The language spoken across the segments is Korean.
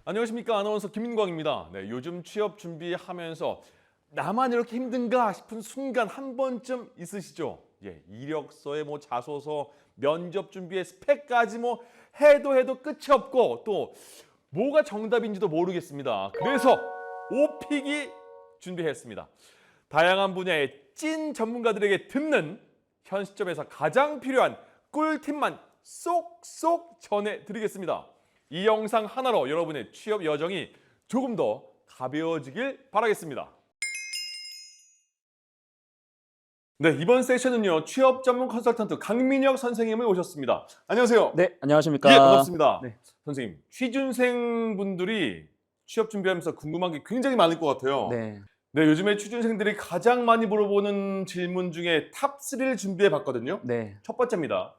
안녕하십니까, 아나운서 김민광입니다. 네, 요즘 취업 준비하면서 나만 이렇게 힘든가 싶은 순간 한 번쯤 있으시죠? 예, 이력서에 뭐 자소서, 면접 준비에 스펙까지 뭐 해도 끝이 없고 또 뭐가 정답인지도 모르겠습니다. 그래서 오픽이 준비했습니다. 다양한 분야의 찐 전문가들에게 듣는 현 시점에서 가장 필요한 꿀팁만 쏙쏙 전해드리겠습니다. 이 영상 하나로 여러분의 취업 여정이 조금 더 가벼워지길 바라겠습니다. 네, 이번 세션은요, 취업 전문 컨설턴트 강민혁 선생님을 모셨습니다. 안녕하세요. 네, 안녕하십니까. 예, 반갑습니다. 네. 선생님, 취준생 분들이 취업 준비하면서 궁금한 게 굉장히 많을 것 같아요. 네. 네, 요즘에 취준생들이 가장 많이 물어보는 질문 중에 탑3를 준비해 봤거든요. 네. 첫 번째입니다.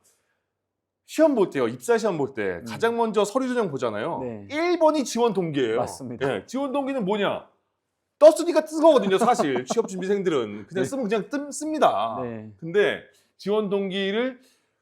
시험 볼 때요, 입사 시험 볼 때 가장 먼저 서류 전형 보잖아요. 네. 1번이 지원 동기예요. 맞습니다. 예, 지원 동기는 뭐냐? 떴으니까 뜬 거거든요, 사실. 취업 준비생들은 그냥 네. 쓰면 그냥 씁니다. 네. 근데 지원 동기를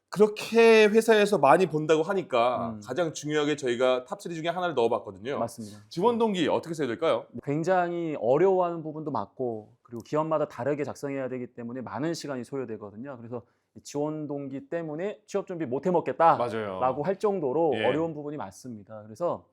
그렇게 회사에서 많이 본다고 하니까 가장 중요하게 저희가 탑3 중에 하나를 넣어봤거든요. 맞습니다. 지원 동기 어떻게 써야 될까요? 굉장히 어려워하는 부분도 많고, 그리고 기업마다 다르게 작성해야 되기 때문에 많은 시간이 소요되거든요. 그래서 이 지원 동기 때문에 취업 준비 못 맞아요. 해먹겠다라고 할 정도로 예. 어려운 부분이 많습니다. 그래서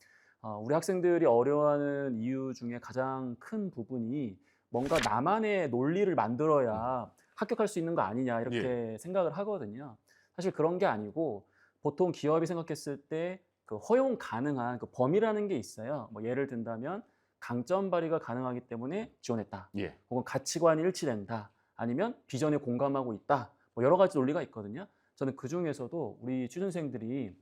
우리 학생들이 어려워하는 이유 중에 가장 큰 부분이 뭔가 나만의 논리를 만들어야 합격할 수 있는 거 아니냐 이렇게 생각을 하거든요. 사실 그런 게 아니고 보통 기업이 생각했을 때 그 허용 가능한 그 범위라는 게 있어요. 뭐 예를 든다면 강점 발휘가 가능하기 때문에 지원했다. 예. 혹은 가치관이 일치된다. 아니면 비전에 공감하고 있다. 뭐 여러 가지 논리가 있거든요. 저는 그 중에서도 우리 취준생들이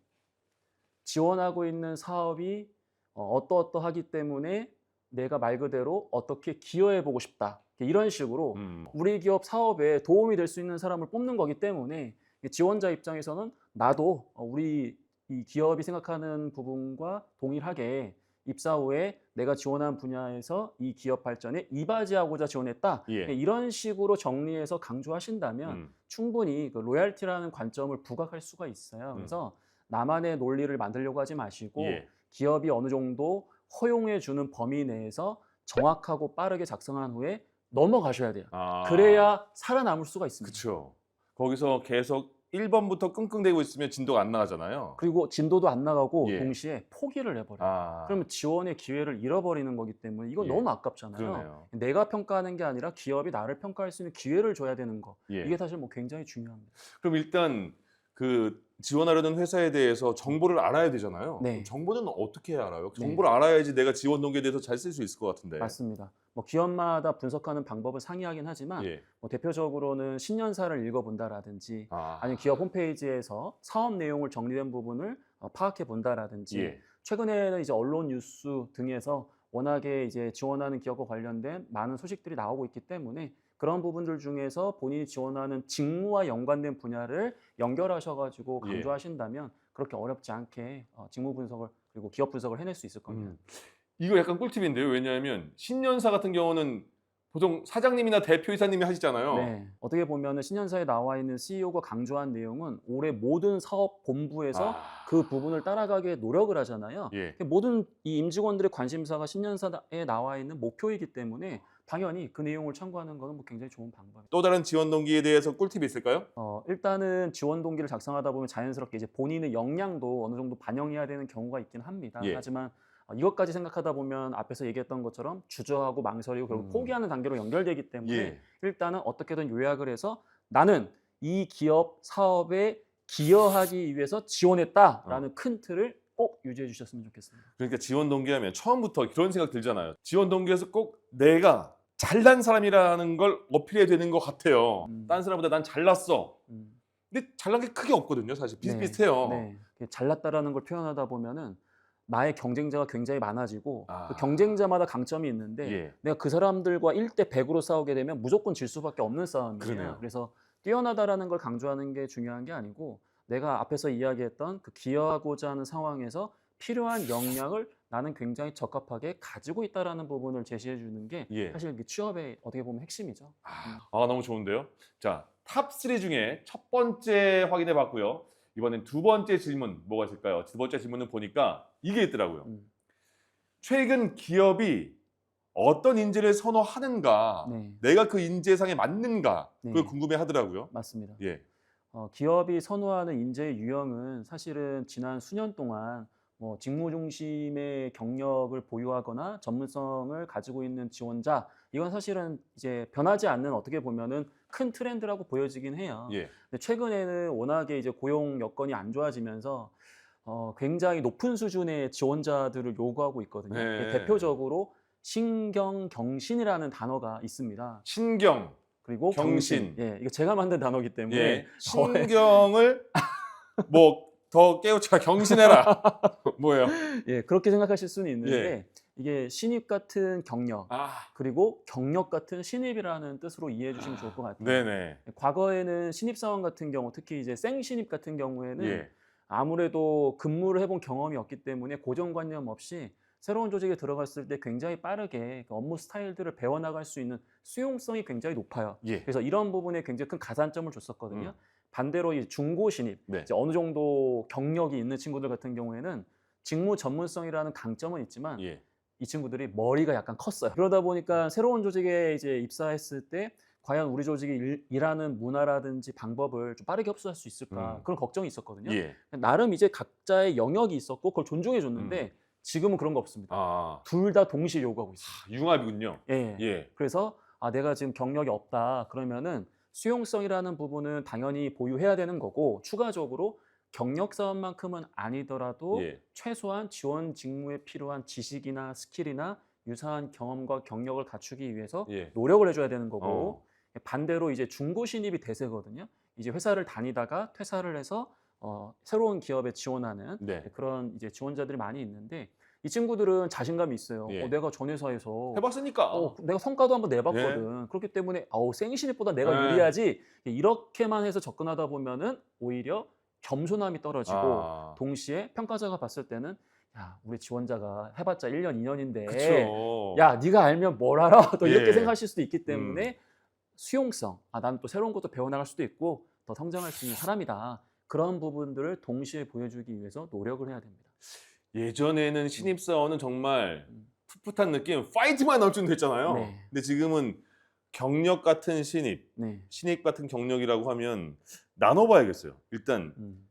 지원하고 있는 사업이 어떠어떠하기 때문에 내가 말 그대로 어떻게 기여해보고 싶다. 이런 식으로 우리 기업 사업에 도움이 될 수 있는 사람을 뽑는 거기 때문에 지원자 입장에서는 나도 우리 이 기업이 생각하는 부분과 동일하게 입사 후에 내가 지원한 분야에서 이 기업 발전에 이바지하고자 지원했다. 예. 이런 식으로 정리해서 강조하신다면 충분히 그 로얄티라는 관점을 부각할 수가 있어요. 그래서 나만의 논리를 만들려고 하지 마시고 예. 기업이 어느 정도 허용해 주는 범위 내에서 정확하고 빠르게 작성한 후에 넘어가셔야 돼요. 그래야 살아남을 수가 있습니다. 그렇죠. 거기서 계속 1번부터 끙끙대고 있으면 진도가 안 나가잖아요. 그리고 진도도 안 나가고 예. 동시에 포기를 해버려요. 그러면 지원의 기회를 잃어버리는 거기 때문에 이건 예. 너무 아깝잖아요. 그러네요. 내가 평가하는 게 아니라 기업이 나를 평가할 수 있는 기회를 줘야 되는 거. 예. 이게 사실 뭐 굉장히 중요합니다. 그럼 일단 그 지원하려는 회사에 대해서 정보를 알아야 되잖아요. 네. 그럼 정보는 어떻게 알아요? 네. 정보를 알아야지 내가 지원 동기에 대해서 잘 쓸 수 있을 것 같은데. 맞습니다. 뭐 기업마다 분석하는 방법을 상이하긴 하지만 예. 뭐 대표적으로는 신년사를 읽어본다라든지 아. 아니면 기업 홈페이지에서 사업 내용을 정리된 부분을 파악해 본다라든지 예. 최근에는 이제 언론 뉴스 등에서 워낙에 이제 지원하는 기업과 관련된 많은 소식들이 나오고 있기 때문에 그런 부분들 중에서 본인이 지원하는 직무와 연관된 분야를 연결하셔가지고 예. 강조하신다면 그렇게 어렵지 않게 직무 분석을 그리고 기업 분석을 해낼 수 있을 겁니다. 이거 약간 꿀팁인데요. 왜냐하면 신년사 같은 경우는 보통 사장님이나 대표이사님이 하시잖아요. 네, 어떻게 보면 신년사에 나와 있는 CEO가 강조한 내용은 올해 모든 사업 본부에서 그 부분을 따라가게 노력을 하잖아요. 예. 모든 이 임직원들의 관심사가 신년사에 나와 있는 목표이기 때문에 당연히 그 내용을 참고하는 것은 뭐 굉장히 좋은 방법입니다. 또 다른 지원 동기에 대해서 꿀팁이 있을까요? 일단은 지원 동기를 작성하다 보면 자연스럽게 이제 본인의 역량도 어느 정도 반영해야 되는 경우가 있긴 합니다. 예. 하지만 이것까지 생각하다 보면 앞에서 얘기했던 것처럼 주저하고 망설이고 결국 포기하는 단계로 연결되기 때문에 예. 일단은 어떻게든 요약을 해서 나는 이 기업 사업에 기여하기 위해서 지원했다라는 큰 틀을 꼭 유지해 주셨으면 좋겠습니다. 그러니까 지원 동기하면 처음부터 그런 생각 들잖아요. 지원 동기에서 꼭 내가 잘난 사람이라는 걸 어필해야 되는 것 같아요. 다른 사람보다 난 잘났어. 근데 잘난 게 크게 없거든요. 사실 비슷비슷해요. 네. 잘났다라는 걸 표현하다 보면은 나의 경쟁자가 굉장히 많아지고 아. 그 경쟁자마다 강점이 있는데 예. 내가 그 사람들과 1대 100으로 싸우게 되면 무조건 질 수밖에 없는 싸움이에요. 그러네요. 그래서 뛰어나다라는 걸 강조하는 게 중요한 게 아니고 내가 앞에서 이야기했던 그 기여하고자 하는 상황에서 필요한 역량을 나는 굉장히 적합하게 가지고 있다라는 부분을 제시해 주는 게 예. 사실 취업의 어떻게 보면 핵심이죠. 너무 좋은데요. 자, 탑3 중에 첫 번째 확인해 봤고요. 이번엔 두 번째 질문 뭐가 있을까요? 두 번째 질문은 보니까 이게 있더라고요. 최근 기업이 어떤 인재를 선호하는가, 네. 내가 그 인재상에 맞는가 그걸 네. 궁금해 하더라고요. 맞습니다. 예. 기업이 선호하는 인재의 유형은 사실은 지난 수년 동안 뭐 직무 중심의 경력을 보유하거나 전문성을 가지고 있는 지원자, 이건 사실은 이제 변하지 않는, 어떻게 보면은 큰 트렌드라고 보여지긴 해요. 예. 근데 최근에는 워낙에 이제 고용 여건이 안 좋아지면서 굉장히 높은 수준의 지원자들을 요구하고 있거든요. 네. 대표적으로 신경경신이라는 단어가 있습니다. 신경, 그리고 경신. 예, 이거 제가 만든 단어이기 때문에 예. 신경을 뭐 더 깨우쳐 경신해라. 뭐예요? 예, 그렇게 생각하실 수는 있는데 예. 이게 신입 같은 경력, 아, 그리고 경력 같은 신입이라는 뜻으로 이해해 주시면 좋을 것 같아요. 네네. 과거에는 신입사원 같은 경우, 특히 이제 생신입 같은 경우에는 예. 아무래도 근무를 해본 경험이 없기 때문에 고정관념 없이 새로운 조직에 들어갔을 때 굉장히 빠르게 그 업무 스타일들을 배워나갈 수 있는 수용성이 굉장히 높아요. 예. 그래서 이런 부분에 굉장히 큰 가산점을 줬었거든요. 반대로 이 중고 신입, 네. 이제 어느 정도 경력이 있는 친구들 같은 경우에는 직무 전문성이라는 강점은 있지만 예. 이 친구들이 머리가 약간 컸어요. 그러다 보니까 새로운 조직에 이제 입사했을 때 과연 우리 조직이 일하는 문화라든지 방법을 좀 빠르게 흡수할 수 있을까, 그런 걱정이 있었거든요. 예. 나름 이제 각자의 영역이 있었고 그걸 존중해 줬는데 지금은 그런 거 없습니다. 아, 둘 다 동시에 요구하고 있어요. 융합이군요. 예. 예. 그래서 내가 지금 경력이 없다 그러면은 수용성이라는 부분은 당연히 보유해야 되는 거고, 추가적으로 경력 사원만큼은 아니더라도 예. 최소한 지원 직무에 필요한 지식이나 스킬이나 유사한 경험과 경력을 갖추기 위해서 예. 노력을 해줘야 되는 거고, 반대로 이제 중고 신입이 대세거든요. 이제 회사를 다니다가 퇴사를 해서 새로운 기업에 지원하는 네. 그런 이제 지원자들이 많이 있는데, 이 친구들은 자신감이 있어요. 예. 내가 전 회사에서 해봤으니까. 내가 성과도 한번 내봤거든. 그렇기 때문에 생신입보다 내가 예. 유리하지. 이렇게만 해서 접근하다 보면은 오히려 겸손함이 떨어지고, 아. 동시에 평가자가 봤을 때는 야, 우리 지원자가 해봤자 1년, 2년인데 그쵸. 야, 네가 알면 뭘 알아? 또 이렇게 예. 생각하실 수도 있기 때문에 수용성, 나는 또 새로운 것도 배워나갈 수도 있고 더 성장할 수 있는 사람이다. 그런 부분들을 동시에 보여주기 위해서 노력을 해야 됩니다. 예전에는 신입사원은 정말 음. 풋풋한 느낌, 파이트만 넘치면 됐잖아요. 네. 근데 지금은 경력 같은 신입, 네. 신입 같은 경력이라고 하면 나눠봐야겠어요. 일단 음.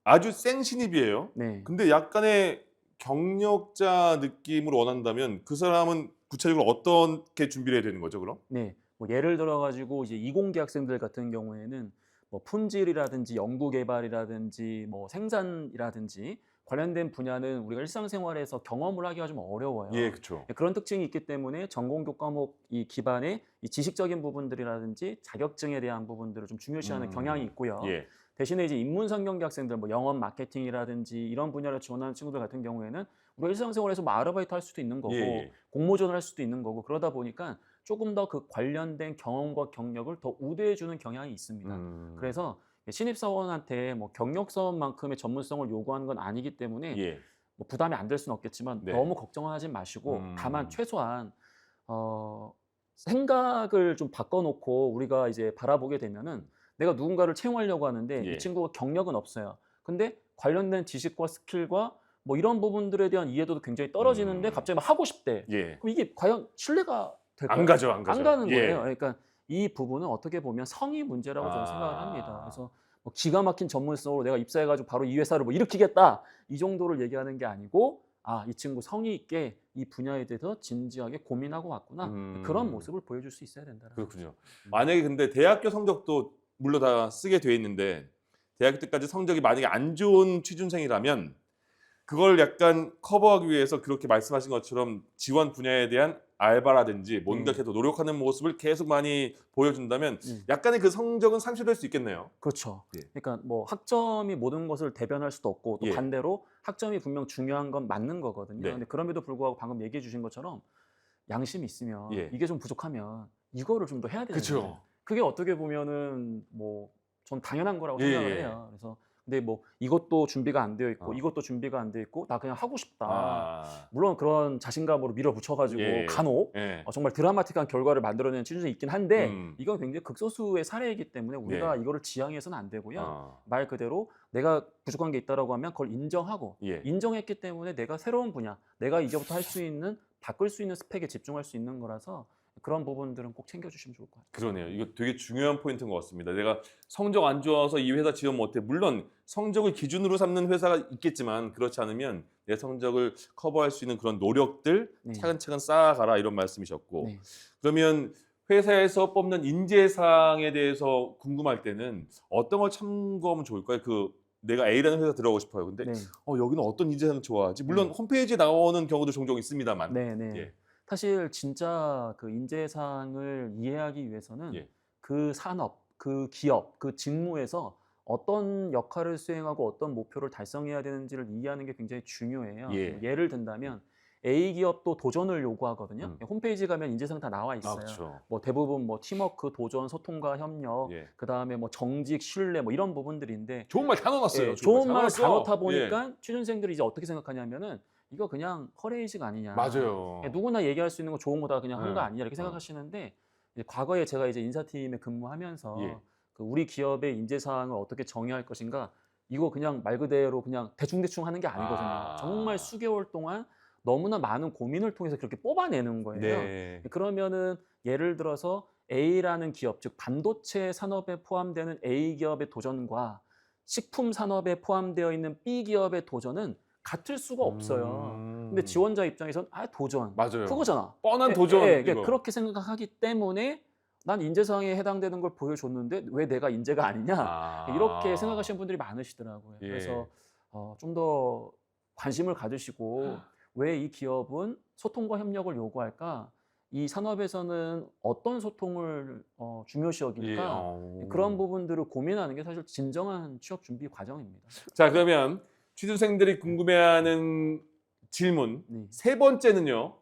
아주 생 신입이에요. 네. 근데 약간의 경력자 느낌으로 원한다면 그 사람은 구체적으로 어떻게 준비를 해야 되는 거죠, 그럼? 네. 뭐 예를 들어 가지고 이제 이공계 학생들 같은 경우에는 뭐 품질이라든지 연구 개발이라든지 뭐 생산이라든지 관련된 분야는 우리가 일상생활에서 경험을 하기가 좀 어려워요. 예, 그렇죠. 그런 특징이 있기 때문에 전공교 과목 이 기반의 이 지식적인 부분들이라든지 자격증에 대한 부분들을 좀 중요시하는 경향이 있고요. 예. 대신에 이제 인문상경계 학생들, 뭐 영업 마케팅이라든지 이런 분야를 지원하는 친구들 같은 경우에는 우리가 일상생활에서 뭐 아르바이트 할 수도 있는 거고 예. 공모전을 할 수도 있는 거고, 그러다 보니까 조금 더 그 관련된 경험과 경력을 더 우대해 주는 경향이 있습니다. 그래서 신입사원한테 뭐 경력사원만큼의 전문성을 요구하는 건 아니기 때문에 예. 뭐 부담이 안 될 수는 없겠지만 네. 너무 걱정하지 마시고, 음. 다만 최소한 생각을 좀 바꿔놓고 우리가 이제 바라보게 되면은, 내가 누군가를 채용하려고 하는데 예. 이 친구가 경력은 없어요. 근데 관련된 지식과 스킬과 뭐 이런 부분들에 대한 이해도도 굉장히 떨어지는데 갑자기 막 하고 싶대. 예. 그럼 이게 과연 신뢰가 될까요? 안 가죠, 안 가죠. 안 가는 예. 거예요. 그러니까 이 부분은 어떻게 보면 성의 문제라고 저는 생각을 합니다. 그래서 뭐 기가 막힌 전문성으로 내가 입사해가지고 바로 이 회사를 뭐 일으키겠다, 이 정도를 얘기하는 게 아니고, 이 친구 성의 있게 이 분야에 대해서 진지하게 고민하고 왔구나, 그런 모습을 보여줄 수 있어야 된다는 그렇군요. 만약에 근데 대학교 성적도 물론 다 쓰게 돼 있는데 대학교 때까지 성적이 만약에 안 좋은 취준생이라면 그걸 약간 커버하기 위해서 그렇게 말씀하신 것처럼 지원 분야에 대한 알바라든지 뭔가 계속 노력하는 모습을 계속 많이 보여준다면 약간의 그 성적은 상쇄될 수 있겠네요. 그렇죠. 예. 그러니까 뭐 학점이 모든 것을 대변할 수도 없고, 또 예. 반대로 학점이 분명 중요한 건 맞는 거거든요. 네. 근데 그럼에도 불구하고 방금 얘기해 주신 것처럼 양심이 있으면 예. 이게 좀 부족하면 이거를 좀 더 해야 되는 그쵸. 거예요. 그게 어떻게 보면은 뭐 전 당연한 거라고 예, 생각을 예. 해요. 그래서 근데 뭐 이것도 준비가 안 되어 있고 어. 이것도 준비가 안 되어 있고 나 그냥 하고 싶다. 아. 물론 그런 자신감으로 밀어붙여가지고 예. 간혹 예. 정말 드라마틱한 결과를 만들어내는 취준생이 있긴 한데 음. 이건 굉장히 극소수의 사례이기 때문에 우리가 네. 이거를 지향해서는 안 되고요. 어. 말 그대로 내가 부족한 게 있다라고 하면 그걸 인정하고 예. 인정했기 때문에 내가 새로운 분야, 내가 이제부터 할 수 있는 바꿀 수 있는 스펙에 집중할 수 있는 거라서 그런 부분들은 꼭 챙겨주시면 좋을 것 같아요. 그러네요. 이거 되게 중요한 포인트인 것 같습니다. 내가 성적 안 좋아서 이 회사 지원 못해. 물론 성적을 기준으로 삼는 회사가 있겠지만 그렇지 않으면 내 성적을 커버할 수 있는 그런 노력들 네. 차근차근 쌓아가라 이런 말씀이셨고 네. 그러면 회사에서 뽑는 인재상에 대해서 궁금할 때는 어떤 걸 참고하면 좋을까요? 내가 A라는 회사 들어가고 싶어요. 근데 네. 여기는 어떤 인재상 좋아하지? 물론 네. 홈페이지에 나오는 경우도 종종 있습니다만. 네, 네. 예. 사실 진짜 그 인재상을 이해하기 위해서는 예. 그 산업, 그 기업, 그 직무에서 어떤 역할을 수행하고 어떤 목표를 달성해야 되는지를 이해하는 게 굉장히 중요해요. 예. 예를 든다면 A 기업도 도전을 요구하거든요. 음. 홈페이지 가면 인재상 다 나와 아, 있어요. 그렇죠. 뭐 대부분 뭐 팀워크, 도전, 소통과 협력, 예. 그다음에 뭐 정직, 신뢰 뭐 이런 부분들인데 좋은 말 다 넣어놨어요. 예, 좋은 말 다 넣다 예. 보니까 취준생들이 이제 어떻게 생각하냐면은 이거 그냥 허례이식 아니냐. 맞아요. 예, 누구나 얘기할 수 있는 거 좋은 거다 그냥 한 거 네. 아니냐 이렇게 생각하시는데 이제 과거에 제가 이제 인사팀에 근무하면서 예. 그 우리 기업의 인재 사항을 어떻게 정의할 것인가 이거 그냥 말 그대로 그냥 대충대충 하는 게 아니거든요. 아. 정말 수개월 동안 너무나 많은 고민을 통해서 그렇게 뽑아내는 거예요. 네. 그러면은 예를 들어서 A라는 기업, 즉 반도체 산업에 포함되는 A 기업의 도전과 식품 산업에 포함되어 있는 B 기업의 도전은 같을 수가 없어요. 근데 지원자 입장에선 도전 맞아요. 그거잖아. 뻔한 도전. 이거. 그렇게 생각하기 때문에 난 인재상에 해당되는 걸 보여줬는데 왜 내가 인재가 아니냐 이렇게 생각하시는 분들이 많으시더라고요. 예. 그래서 좀 더 관심을 가지시고 왜 이 기업은 소통과 협력을 요구할까? 이 산업에서는 어떤 소통을 중요시 여길까? 예. 그런 부분들을 고민하는 게 사실 진정한 취업 준비 과정입니다. 자, 그러면 취준생들이 궁금해하는 질문 네. 세 번째는요.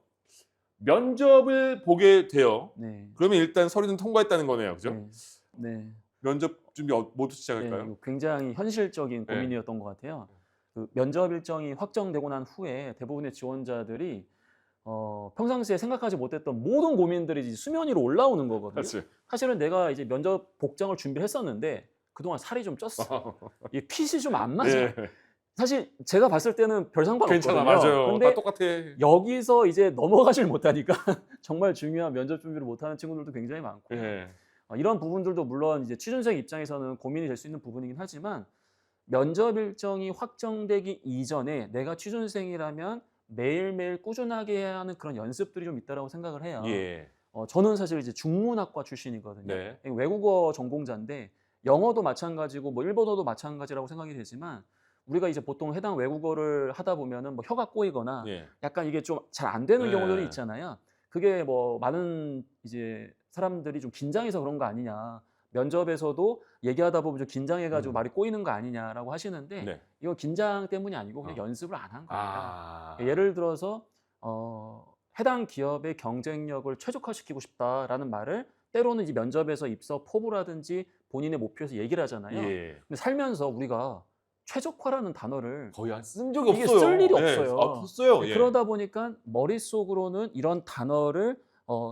면접을 보게 돼요. 네. 그러면 일단 서류는 통과했다는 거네요. 그죠? 네. 네. 면접 준비 뭐부터 시작할까요? 이거 굉장히 현실적인 네. 고민이었던 것 같아요. 그 면접 일정이 확정되고 난 후에 대부분의 지원자들이 평상시에 생각하지 못했던 모든 고민들이 이제 수면 위로 올라오는 거거든요. 사실. 사실은 내가 이제 면접 복장을 준비했었는데 그동안 살이 좀 쪘어. 이 핏이 좀 안 맞아. 예. 사실 제가 봤을 때는 별 상관 괜찮아, 없거든요. 맞아요. 근데 다 똑같아. 여기서 이제 넘어가질 못하니까 정말 중요한 면접 준비를 못하는 친구들도 굉장히 많고 예. 이런 부분들도 물론 이제 취준생 입장에서는 고민이 될 수 있는 부분이긴 하지만 면접 일정이 확정되기 이전에 내가 취준생이라면 매일매일 꾸준하게 해야 하는 그런 연습들이 좀 있다라고 생각을 해요. 예. 저는 사실 이제 중문학과 출신이거든요. 네. 외국어 전공자인데 영어도 마찬가지고 뭐 일본어도 마찬가지라고 생각이 되지만 우리가 이제 보통 해당 외국어를 하다 보면은 뭐 혀가 꼬이거나 예. 약간 이게 좀 잘 안 되는 네. 경우들이 있잖아요. 그게 뭐 많은 이제 사람들이 좀 긴장해서 그런 거 아니냐. 면접에서도 얘기하다 보면 좀 긴장해가지고 말이 꼬이는 거 아니냐라고 하시는데 네. 이거 긴장 때문이 아니고 그냥 연습을 안 한 겁니다. 아. 예를 들어서 해당 기업의 경쟁력을 최적화시키고 싶다라는 말을 때로는 이제 면접에서 입서 포부라든지 본인의 목표에서 얘기를 하잖아요. 예. 근데 살면서 우리가 최적화라는 단어를 거의 쓴 적이 이게 없어요. 쓸 일이 예. 없어요. 없어요. 예. 그러다 보니까 머릿속으로는 이런 단어를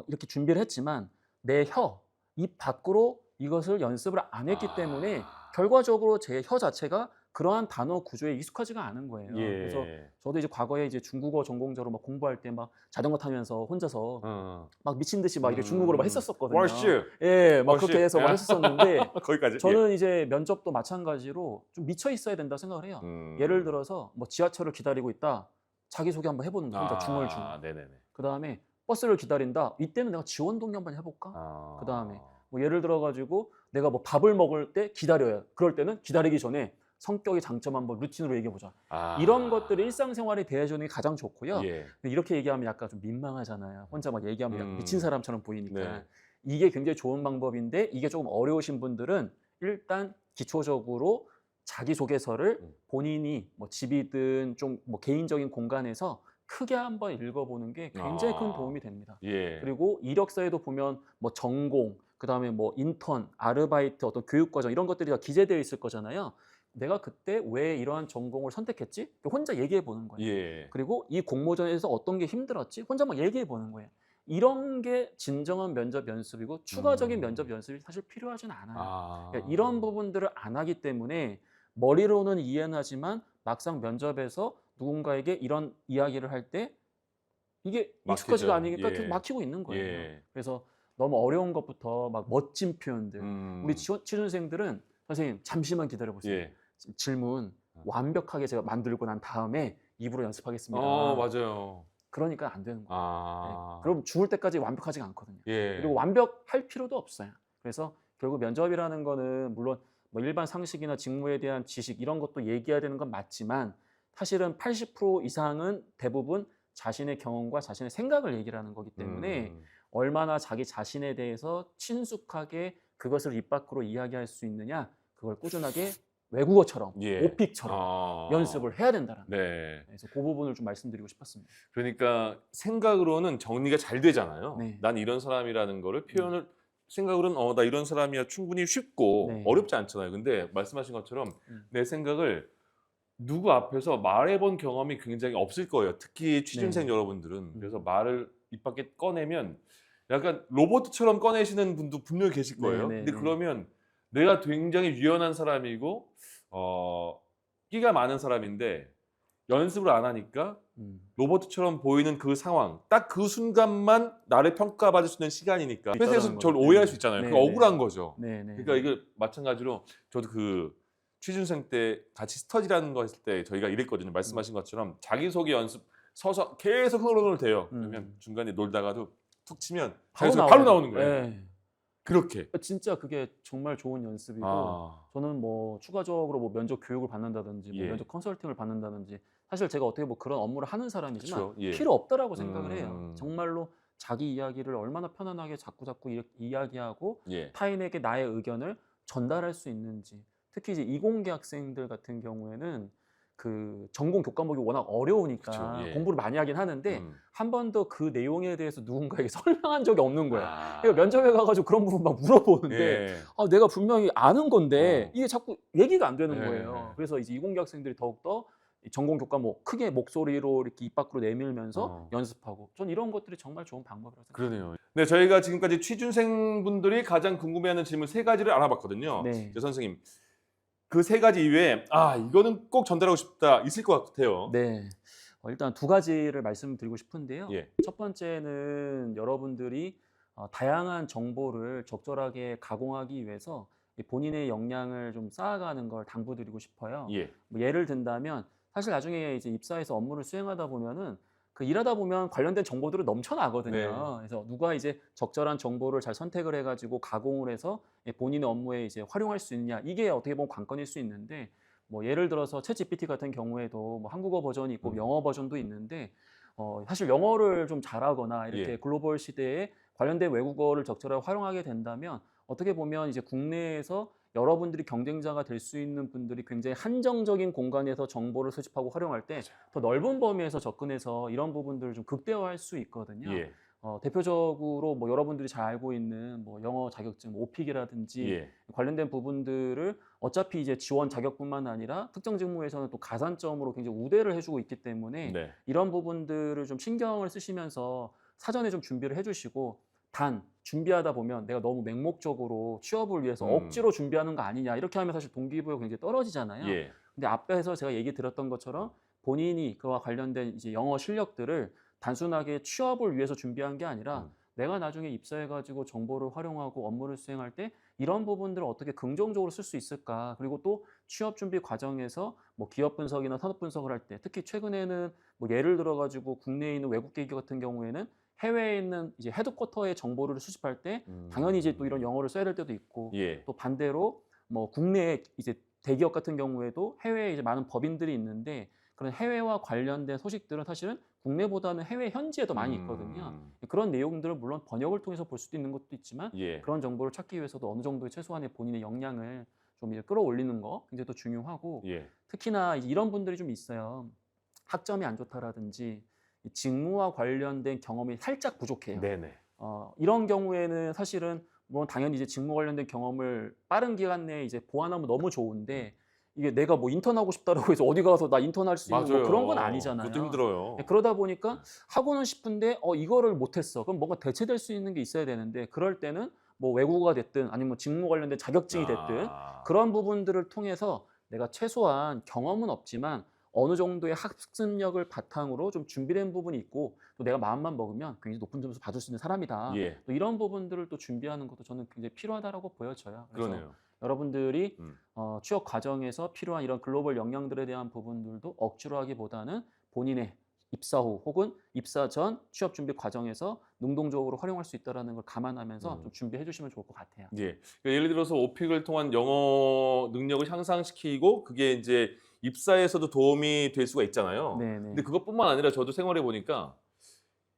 이렇게 준비를 했지만 내 혀, 입 밖으로 이것을 연습을 안 했기 때문에 결과적으로 제 혀 자체가 그러한 단어 구조에 익숙하지가 않은 거예요. 예. 그래서 저도 이제 과거에 이제 중국어 전공자로 막 공부할 때 막 자전거 타면서 혼자서 막 미친 듯이 막 이렇게 중국어로 막 했었었거든요. 월슈. 예, 막 월슈. 그렇게 해서 막 했었는데 거기까지. 저는 이제 면접도 마찬가지로 좀 미쳐 있어야 된다 생각을 해요. 예를 들어서 뭐 지하철을 기다리고 있다. 자기소개 한번 해보는 거예요. 혼자 중얼중얼. 네네네. 그다음에 버스를 기다린다. 이때는 내가 지원 동료 한번 해볼까? 그다음에 뭐 예를 들어가지고 내가 뭐 밥을 먹을 때 기다려요. 그럴 때는 기다리기 전에 성격의 장점 한번 루틴으로 얘기해보자. 이런 것들이 일상생활에 대해주는 게 가장 좋고요. 예. 근데 이렇게 얘기하면 약간 좀 민망하잖아요. 혼자 막 얘기하면 약간 미친 사람처럼 보이니까. 네. 이게 굉장히 좋은 방법인데 이게 조금 어려우신 분들은 일단 기초적으로 자기소개서를 본인이 뭐 집이든 좀 뭐 개인적인 공간에서 크게 한번 읽어보는 게 굉장히 큰 도움이 됩니다. 예. 그리고 이력서에도 보면 뭐 전공, 그다음에 뭐 인턴, 아르바이트, 어떤 교육과정 이런 것들이 다 기재되어 있을 거잖아요. 내가 그때 왜 이러한 전공을 선택했지? 혼자 얘기해 보는 거예요. 예. 그리고 이 공모전에서 어떤 게 힘들었지? 혼자 막 얘기해 보는 거예요. 이런 게 진정한 면접 연습이고 추가적인 면접 연습이 사실 필요하진 않아요. 아. 그러니까 이런 부분들을 안 하기 때문에 머리로는 이해는 하지만 막상 면접에서 누군가에게 이런 이야기를 할 때 이게 익숙하지가 막히죠. 않으니까 예. 계속 막히고 있는 거예요. 예. 그래서 너무 어려운 것부터 막 멋진 표현들. 우리 취준생들은 선생님 잠시만 기다려 보세요. 예. 질문 완벽하게 제가 만들고 난 다음에 입으로 연습하겠습니다. 맞아요. 그러니까 안 되는 거예요. 아. 그럼 죽을 때까지 완벽하지가 않거든요. 예. 그리고 완벽할 필요도 없어요. 그래서 결국 면접이라는 거는 물론 뭐 일반 상식이나 직무에 대한 지식 이런 것도 얘기해야 되는 건 맞지만 사실은 80% 이상은 대부분 자신의 경험과 자신의 생각을 얘기를 하는 거기 때문에 얼마나 자기 자신에 대해서 친숙하게 그것을 입 밖으로 이야기할 수 있느냐 그걸 꾸준하게 외국어처럼 예. 오픽처럼 연습을 해야 된다는 거예요. 네. 그래서 그 부분을 좀 말씀드리고 싶었습니다. 그러니까 생각으로는 정리가 잘 되잖아요. 네. 난 이런 사람이라는 거를 표현을 생각으로는 나 이런 사람이야 충분히 쉽고 네. 어렵지 않잖아요. 근데 말씀하신 것처럼 음. 내 생각을 누구 앞에서 말해본 경험이 굉장히 없을 거예요. 특히 취준생 네. 여러분들은. 그래서 말을 입 밖에 꺼내면 약간 로봇처럼 꺼내시는 분도 분명히 계실 거예요. 네, 네, 근데 네. 그러면 내가 굉장히 유연한 사람이고 끼가 많은 사람인데 연습을 안 하니까 로봇처럼 보이는 그 상황, 딱 그 순간만 나를 평가받을 수 있는 시간이니까 회사에서 저를 오해할 수 있잖아요. 네, 그거 네. 억울한 거죠. 네, 네. 그러니까 이게 마찬가지로 저도 그 취준생 때 같이 스터디라는 거 했을 때 저희가 이랬거든요. 말씀하신 것처럼 자기소개 연습 서서 계속 흐르르 돼요. 그러면 중간에 놀다가도 툭 치면 자기소개 바로 나오는 거예요. 네. 그렇게. 진짜 그게 정말 좋은 연습이고 아. 저는 뭐 추가적으로 뭐 면접 교육을 받는다든지 뭐 예. 면접 컨설팅을 받는다든지 사실 제가 어떻게 뭐 그런 업무를 하는 사람이지만 그쵸. 예. 필요 없다라고 생각을 해요. 정말로 자기 이야기를 얼마나 편안하게 자꾸 이야기하고 예. 타인에게 나의 의견을 전달할 수 있는지 특히 이제 이공계 학생들 같은 경우에는 그 전공 교과목이 워낙 어려우니까 그쵸. 예. 공부를 많이 하긴 하는데 한 번도 그 내용에 대해서 누군가에게 설명한 적이 없는 거예요. 아. 그러니까 면접에 가가지고 그런 부분 막 물어보는데 예. 내가 분명히 아는 건데 이게 자꾸 얘기가 안 되는 예. 거예요. 그래서 이제 이공계 학생들이 더욱더 이 전공 교과목 크게 목소리로 이렇게 입 밖으로 내밀면서 연습하고 전 이런 것들이 정말 좋은 방법이라고 생각합니다. 그러네요. 네, 저희가 지금까지 취준생분들이 가장 궁금해하는 질문 3가지를 알아봤거든요. 네. 선생님, 그 3가지 이외에 이거는 꼭 전달하고 싶다 있을 것 같아요. 네. 일단 2가지를 말씀드리고 싶은데요. 예. 첫 번째는 여러분들이 다양한 정보를 적절하게 가공하기 위해서 본인의 역량을 좀 쌓아가는 걸 당부드리고 싶어요. 예. 뭐 예를 든다면 사실 나중에 이제 입사해서 업무를 수행하다 보면은 그 일하다 보면 관련된 정보들은 넘쳐나거든요. 네. 그래서 누가 이제 적절한 정보를 잘 선택을 해가지고 가공을 해서 본인의 업무에 이제 활용할 수 있냐 이게 어떻게 보면 관건일 수 있는데 뭐 예를 들어서 챗GPT 같은 경우에도 뭐 한국어 버전이 있고 영어 버전도 있는데 사실 영어를 좀 잘하거나 이렇게 예. 글로벌 시대에 관련된 외국어를 적절하게 활용하게 된다면 어떻게 보면 이제 국내에서 여러분들이 경쟁자가 될 수 있는 분들이 굉장히 한정적인 공간에서 정보를 수집하고 활용할 때 더 넓은 범위에서 접근해서 이런 부분들을 좀 극대화할 수 있거든요. 예. 대표적으로 뭐 여러분들이 잘 알고 있는 뭐 영어 자격증 오픽이라든지 예. 관련된 부분들을 어차피 이제 지원 자격뿐만 아니라 특정 직무에서는 또 가산점으로 굉장히 우대를 해주고 있기 때문에 네. 이런 부분들을 좀 신경을 쓰시면서 사전에 좀 준비를 해주시고 단 준비하다 보면 내가 너무 맹목적으로 취업을 위해서 억지로 준비하는 거 아니냐 이렇게 하면 사실 동기부여가 굉장히 떨어지잖아요. 예. 근데 앞에서 제가 얘기 드렸던 것처럼 본인이 그와 관련된 이제 영어 실력들을 단순하게 취업을 위해서 준비한 게 아니라 내가 나중에 입사해가지고 정보를 활용하고 업무를 수행할 때 이런 부분들을 어떻게 긍정적으로 쓸 수 있을까? 그리고 또 취업 준비 과정에서 뭐 기업 분석이나 산업 분석을 할 때 특히 최근에는 뭐 예를 들어가지고 국내에 있는 외국 기업 같은 경우에는 해외에 있는 이제 헤드쿼터의 정보를 수집할 때 당연히 이제 또 이런 영어를 써야 될 때도 있고 예. 또 반대로 뭐 국내에 이제 대기업 같은 경우에도 해외에 이제 많은 법인들이 있는데 그런 해외와 관련된 소식들은 사실은 국내보다는 해외 현지에도 많이 있거든요. 그런 내용들을 물론 번역을 통해서 볼 수도 있는 것도 있지만 예. 그런 정보를 찾기 위해서도 어느 정도의 최소한의 본인의 역량을 좀 이제 끌어올리는 거 굉장히 또 중요하고 예. 특히나 이제 이런 분들이 좀 있어요. 학점이 안 좋다라든지 직무와 관련된 경험이 살짝 부족해요. 네네. 이런 경우에는 사실은 물론 당연히 이제 직무 관련된 경험을 빠른 기간 내에 이제 보완하면 너무 좋은데 이게 내가 뭐 인턴하고 싶다라고 해서 어디 가서 나 인턴할 수 있는 뭐 그런 건 아니잖아요. 그것도 힘들어요. 그러다 보니까 하고는 싶은데 이거를 못했어. 그럼 뭔가 대체될 수 있는 게 있어야 되는데 그럴 때는 뭐 외국어가 됐든 아니면 직무 관련된 자격증이 됐든 그런 부분들을 통해서 내가 최소한 경험은 없지만 어느 정도의 학습력을 바탕으로 좀 준비된 부분이 있고 또 내가 마음만 먹으면 굉장히 높은 점수 받을 수 있는 사람이다. 예, 또 이런 부분들을 또 준비하는 것도 저는 굉장히 필요하다라고 보여져요. 그래서 그러네요. 여러분들이 음. 취업 과정에서 필요한 이런 글로벌 역량들에 대한 부분들도 억지로 하기보다는 본인의 입사 후 혹은 입사 전 취업 준비 과정에서 능동적으로 활용할 수 있다는 걸 감안하면서 좀 준비해 주시면 좋을 것 같아요. 예. 그러니까 예를 들어서 오픽을 통한 영어 능력을 향상시키고 그게 이제 입사에서도 도움이 될 수가 있잖아요. 네네. 근데 그것뿐만 아니라 저도 생활해 보니까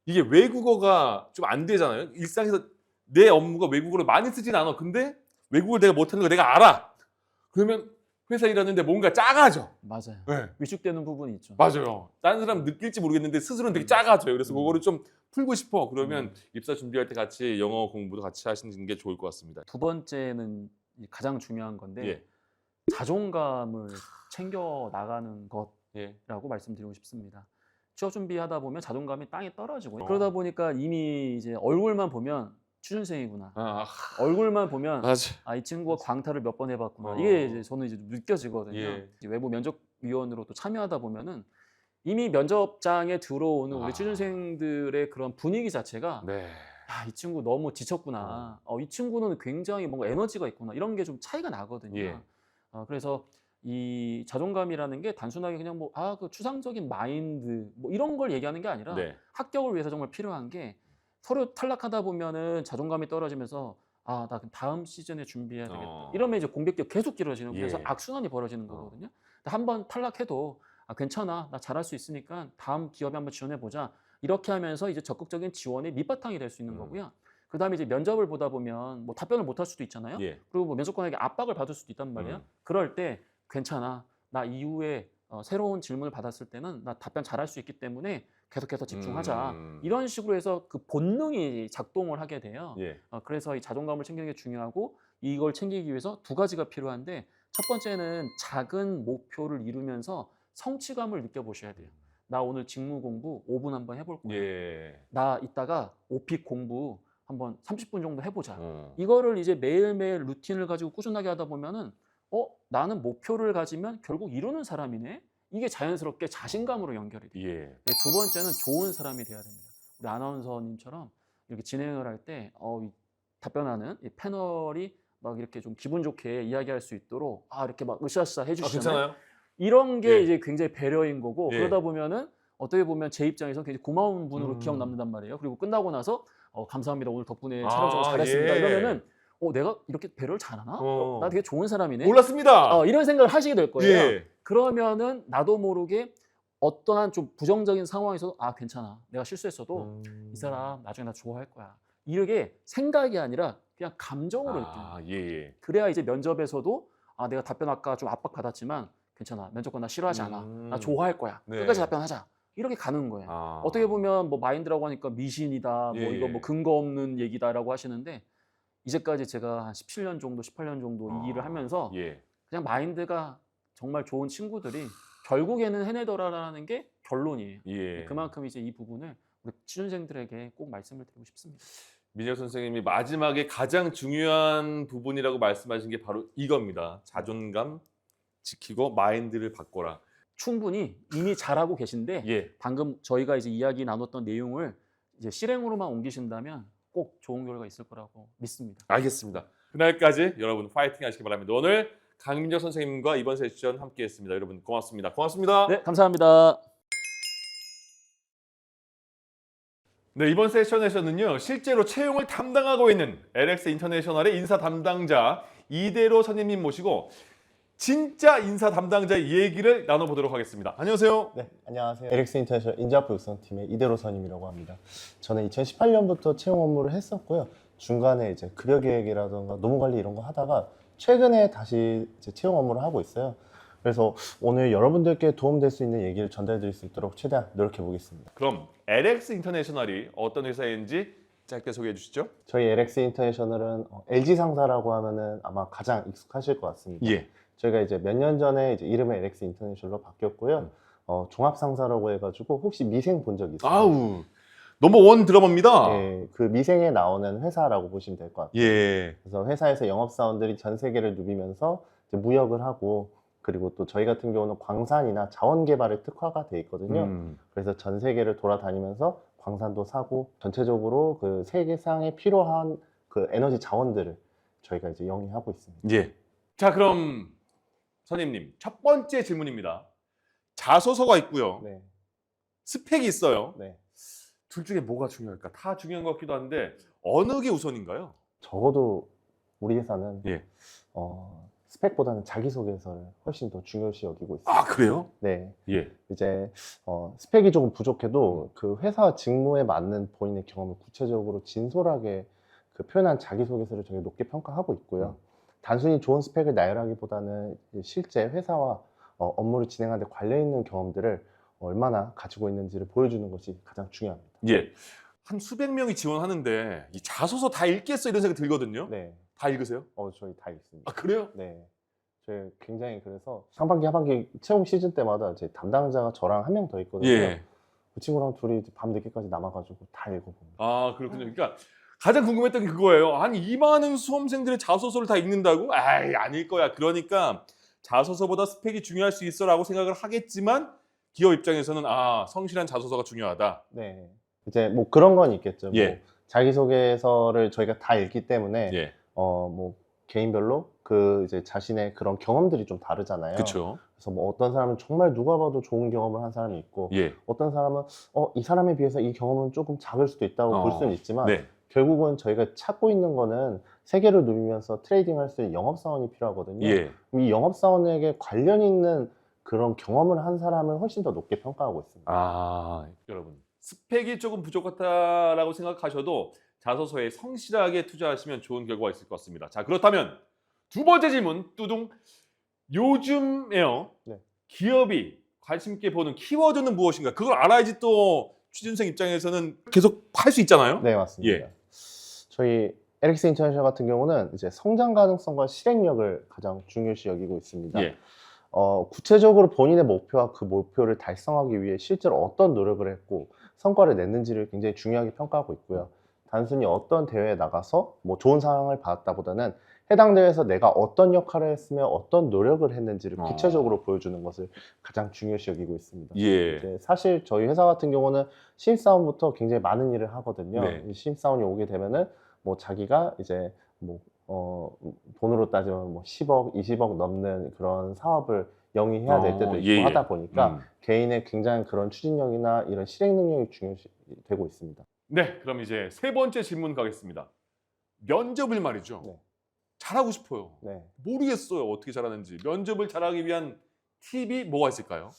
이게 외국어가 좀 안 되잖아요. 일상에서 내 업무가 외국어를 많이 쓰진 않아. 근데 외국어를 내가 못하는 거 내가 알아. 그러면 회사 일하는데 뭔가 작아져. 맞아요. 네. 위축되는 부분이 있죠. 맞아요. 다른 사람 느낄지 모르겠는데 스스로는 되게 작아져요. 그래서 그거를 좀 풀고 싶어. 그러면 음. 입사 준비할 때 같이 영어 공부도 같이 하시는 게 좋을 것 같습니다. 두 번째는 가장 중요한 건데 예. 자존감을 챙겨 나가는 것이라고 예. 말씀드리고 싶습니다. 취업 준비하다 보면 자존감이 땅에 떨어지고 그러다 보니까 이미 이제 얼굴만 보면 취준생이구나. 아, 얼굴만 보면 맞아. 이 친구가 광탈을 몇 번 해봤구나. 어. 이게 이제 저는 이제 느껴지거든요. 예. 이제 외부 면접위원으로 또 참여하다 보면은 이미 면접장에 들어오는 우리 아. 취준생들의 그런 분위기 자체가 네. 이 친구 너무 지쳤구나. 이 친구는 굉장히 뭔가 에너지가 있구나. 이런 게 좀 차이가 나거든요. 예. 그래서 이 자존감이라는 게 단순하게 그냥 뭐 그 추상적인 마인드 뭐 이런 걸 얘기하는 게 아니라 네. 합격을 위해서 정말 필요한 게 서류 탈락하다 보면은 자존감이 떨어지면서 나 다음 시즌에 준비해야 되겠다. 이러면 이제 공백기가 계속 길어지는 그래서 예. 악순환이 벌어지는 거거든요. 한 번 탈락해도 괜찮아. 나 잘할 수 있으니까 다음 기업에 한번 지원해 보자. 이렇게 하면서 이제 적극적인 지원의 밑바탕이 될 수 있는 거고요. 그다음에 이제 면접을 보다 보면 뭐 답변을 못 할 수도 있잖아요. 예. 그리고 뭐 면접관에게 압박을 받을 수도 있단 말이에요. 그럴 때 괜찮아. 나 이후에 새로운 질문을 받았을 때는 나 답변 잘할 수 있기 때문에 계속해서 집중하자. 이런 식으로 해서 그 본능이 작동을 하게 돼요. 예. 그래서 이 자존감을 챙기는 게 중요하고 이걸 챙기기 위해서 두 가지가 필요한데 첫 번째는 작은 목표를 이루면서 성취감을 느껴보셔야 돼요. 나 오늘 직무 공부 5분 한번 해볼 거야. 예. 나 이따가 오픽 공부 한번 30분 정도 해보자. 어. 이거를 이제 매일매일 루틴을 가지고 꾸준하게 하다 보면은 나는 목표를 가지면 결국 이루는 사람이네. 이게 자연스럽게 자신감으로 연결이 돼요. 예. 두 번째는 좋은 사람이 돼야 됩니다. 우리 아나운서님처럼 이렇게 진행을 할 때 답변하는 이 패널이 막 이렇게 좀 기분 좋게 이야기할 수 있도록 이렇게 막 으쌰으쌰 해주시잖아요. 괜찮아요? 이런 게 예. 이제 굉장히 배려인 거고 예. 그러다 보면은 어떻게 보면 제 입장에서 굉장히 고마운 분으로 기억 남는단 말이에요. 그리고 끝나고 나서 감사합니다. 오늘 덕분에 촬영 정말 잘했습니다. 예. 이러면은 내가 이렇게 배려를 잘하나? 나 되게 좋은 사람이네. 몰랐습니다. 이런 생각을 하시게 될 거예요. 예. 그러면은 나도 모르게 어떠한 좀 부정적인 상황에서도 괜찮아. 내가 실수했어도 이 사람 나중에 나 좋아할 거야. 이렇게 생각이 아니라 그냥 감정으로 느끼는 거예요. 예. 그래야 이제 면접에서도 내가 답변 아까 좀 압박받았지만 괜찮아. 면접관 나 싫어하지 않아. 나 좋아할 거야. 네. 끝까지 답변하자. 이렇게 가는 거예요. 어떻게 보면 뭐 마인드라고 하니까 미신이다. 예, 뭐 이거 예. 뭐 근거 없는 얘기다라고 하시는데 이제까지 제가 한 17년 정도, 18년 정도 이 일을 하면서 예. 그냥 마인드가 정말 좋은 친구들이 결국에는 해내더라라는 게 결론이에요. 예. 그만큼 이제 이 부분을 우리 취준생들에게 꼭 말씀을 드리고 싶습니다. 민혁 선생님이 마지막에 가장 중요한 부분이라고 말씀하신 게 바로 이겁니다. 자존감 지키고 마인드를 바꿔라. 충분히 이미 잘하고 계신데 예. 방금 저희가 이제 이야기 나눴던 내용을 이제 실행으로만 옮기신다면 꼭 좋은 결과가 있을 거라고 믿습니다. 알겠습니다. 그날까지 여러분 파이팅 하시기 바랍니다. 오늘 강민혁 선생님과 이번 세션 함께했습니다. 여러분 고맙습니다. 고맙습니다. 네, 감사합니다. 네, 이번 세션에서는요. 실제로 채용을 담당하고 있는 LX 인터내셔널의 인사 담당자 이대로 선임님 모시고 진짜 인사 담당자의 얘기를 나눠보도록 하겠습니다. 안녕하세요. 네, 안녕하세요. LX 인터내셔널 인재학부 육성팀의 이대로 선임이라고 합니다. 저는 2018년부터 채용 업무를 했었고요. 중간에 이제 급여 계획이라든가 노무 관리 이런 거 하다가 최근에 다시 이제 채용 업무를 하고 있어요. 그래서 오늘 여러분들께 도움될 수 있는 얘기를 전달드릴 수 있도록 최대한 노력해 보겠습니다. 그럼 LX 인터내셔널이 어떤 회사인지 짧게 소개해 주시죠. 저희 LX 인터내셔널은 LG 상사라고 하면은 아마 가장 익숙하실 것 같습니다. 예. 저희가 이제 몇 년 전에 이제 이름을 LX 인터내셔널로 바뀌었고요. 종합상사라고 해가지고 혹시 미생 본 적 있어요? 아우, 넘버원 들어봅니다. 예, 그 미생에 나오는 회사라고 보시면 될 것 같아요. 예. 그래서 회사에서 영업사원들이 전 세계를 누비면서 이제 무역을 하고, 그리고 또 저희 같은 경우는 광산이나 자원 개발에 특화가 돼 있거든요. 그래서 전 세계를 돌아다니면서 광산도 사고, 전체적으로 그 세계상에 필요한 그 에너지 자원들을 저희가 이제 영위하고 있습니다. 예. 자, 그럼 선임님, 첫 번째 질문입니다. 자소서가 있고요. 네, 스펙이 있어요. 네. 둘 중에 뭐가 중요할까? 다 중요한 것 같기도 한데 어느 게 우선인가요? 적어도 우리 회사는 예. 스펙보다는 자기소개서를 훨씬 더 중요시 여기고 있습니다. 아, 그래요? 네. 예. 이제 스펙이 조금 부족해도 그 회사 직무에 맞는 본인의 경험을 구체적으로 진솔하게 그 표현한 자기소개서를 저희 높게 평가하고 있고요. 단순히 좋은 스펙을 나열하기보다는 실제 회사와 업무를 진행하는 데 관련 있는 경험들을 얼마나 가지고 있는지를 보여주는 것이 가장 중요합니다. 예. 한 수백 명이 지원하는데 이 자소서 다 읽겠어 이런 생각이 들거든요. 네. 다 읽으세요? 저희 다 읽습니다. 아, 그래요? 네. 저희 굉장히 그래서 상반기, 하반기 채용 시즌 때마다 제 담당자가 저랑 한 명 더 있거든요. 예. 그 친구랑 둘이 밤 늦게까지 남아가지고 다 읽어봅니다. 아, 그렇군요. 그러니까 가장 궁금했던 게 그거예요. 아니, 이 많은 수험생들의 자소서를 다 읽는다고? 아이, 아닐 거야. 그러니까 자소서보다 스펙이 중요할 수 있어라고 생각을 하겠지만 기업 입장에서는 성실한 자소서가 중요하다. 네. 이제 뭐 그런 건 있겠죠. 예. 뭐 자기소개서를 저희가 다 읽기 때문에 예. 뭐 개인별로 그 이제 자신의 그런 경험들이 좀 다르잖아요. 그렇죠. 그래서 뭐 어떤 사람은 정말 누가 봐도 좋은 경험을 한 사람이 있고, 예. 어떤 사람은 이 사람에 비해서 이 경험은 조금 작을 수도 있다고 볼 수는 있지만 네. 결국은 저희가 찾고 있는 거는 세계를 누비면서 트레이딩할 수 있는 영업사원이 필요하거든요. 예. 이 영업사원에게 관련 있는 그런 경험을 한 사람을 훨씬 더 높게 평가하고 있습니다. 여러분. 스펙이 조금 부족하다라고 생각하셔도 자소서에 성실하게 투자하시면 좋은 결과가 있을 것 같습니다. 자, 그렇다면 두 번째 질문, 뚜둥. 요즘에요. 네. 기업이 관심 있게 보는 키워드는 무엇인가? 그걸 알아야지 또 취준생 입장에서는 계속 할 수 있잖아요. 네, 맞습니다. 예. 저희 LX 인터내셔널 같은 경우는 이제 성장 가능성과 실행력을 가장 중요시 여기고 있습니다. 예. 구체적으로 본인의 목표와 그 목표를 달성하기 위해 실제로 어떤 노력을 했고 성과를 냈는지를 굉장히 중요하게 평가하고 있고요. 단순히 어떤 대회에 나가서 뭐 좋은 상황을 받았다보다는 해당 대회에서 내가 어떤 역할을 했으며 어떤 노력을 했는지를 구체적으로 보여주는 것을 가장 중요시 여기고 있습니다. 예. 이제 사실 저희 회사 같은 경우는 신입사원부터 굉장히 많은 일을 하거든요. 네. 이 신입사원이 오게 되면은 뭐 자기가 이제 뭐 돈으로 따지면 뭐 10억, 20억 넘는 그런 사업을 영위해야 될 때도 있고 예. 하다 보니까 개인의 굉장히 그런 추진력이나 이런 실행 능력이 중요시 되고 있습니다. 네, 그럼 이제 세 번째 질문 가겠습니다. 면접을 말이죠. 네. 잘하고 싶어요. 네. 모르겠어요, 어떻게 잘하는지. 면접을 잘하기 위한 팁이 뭐가 있을까요?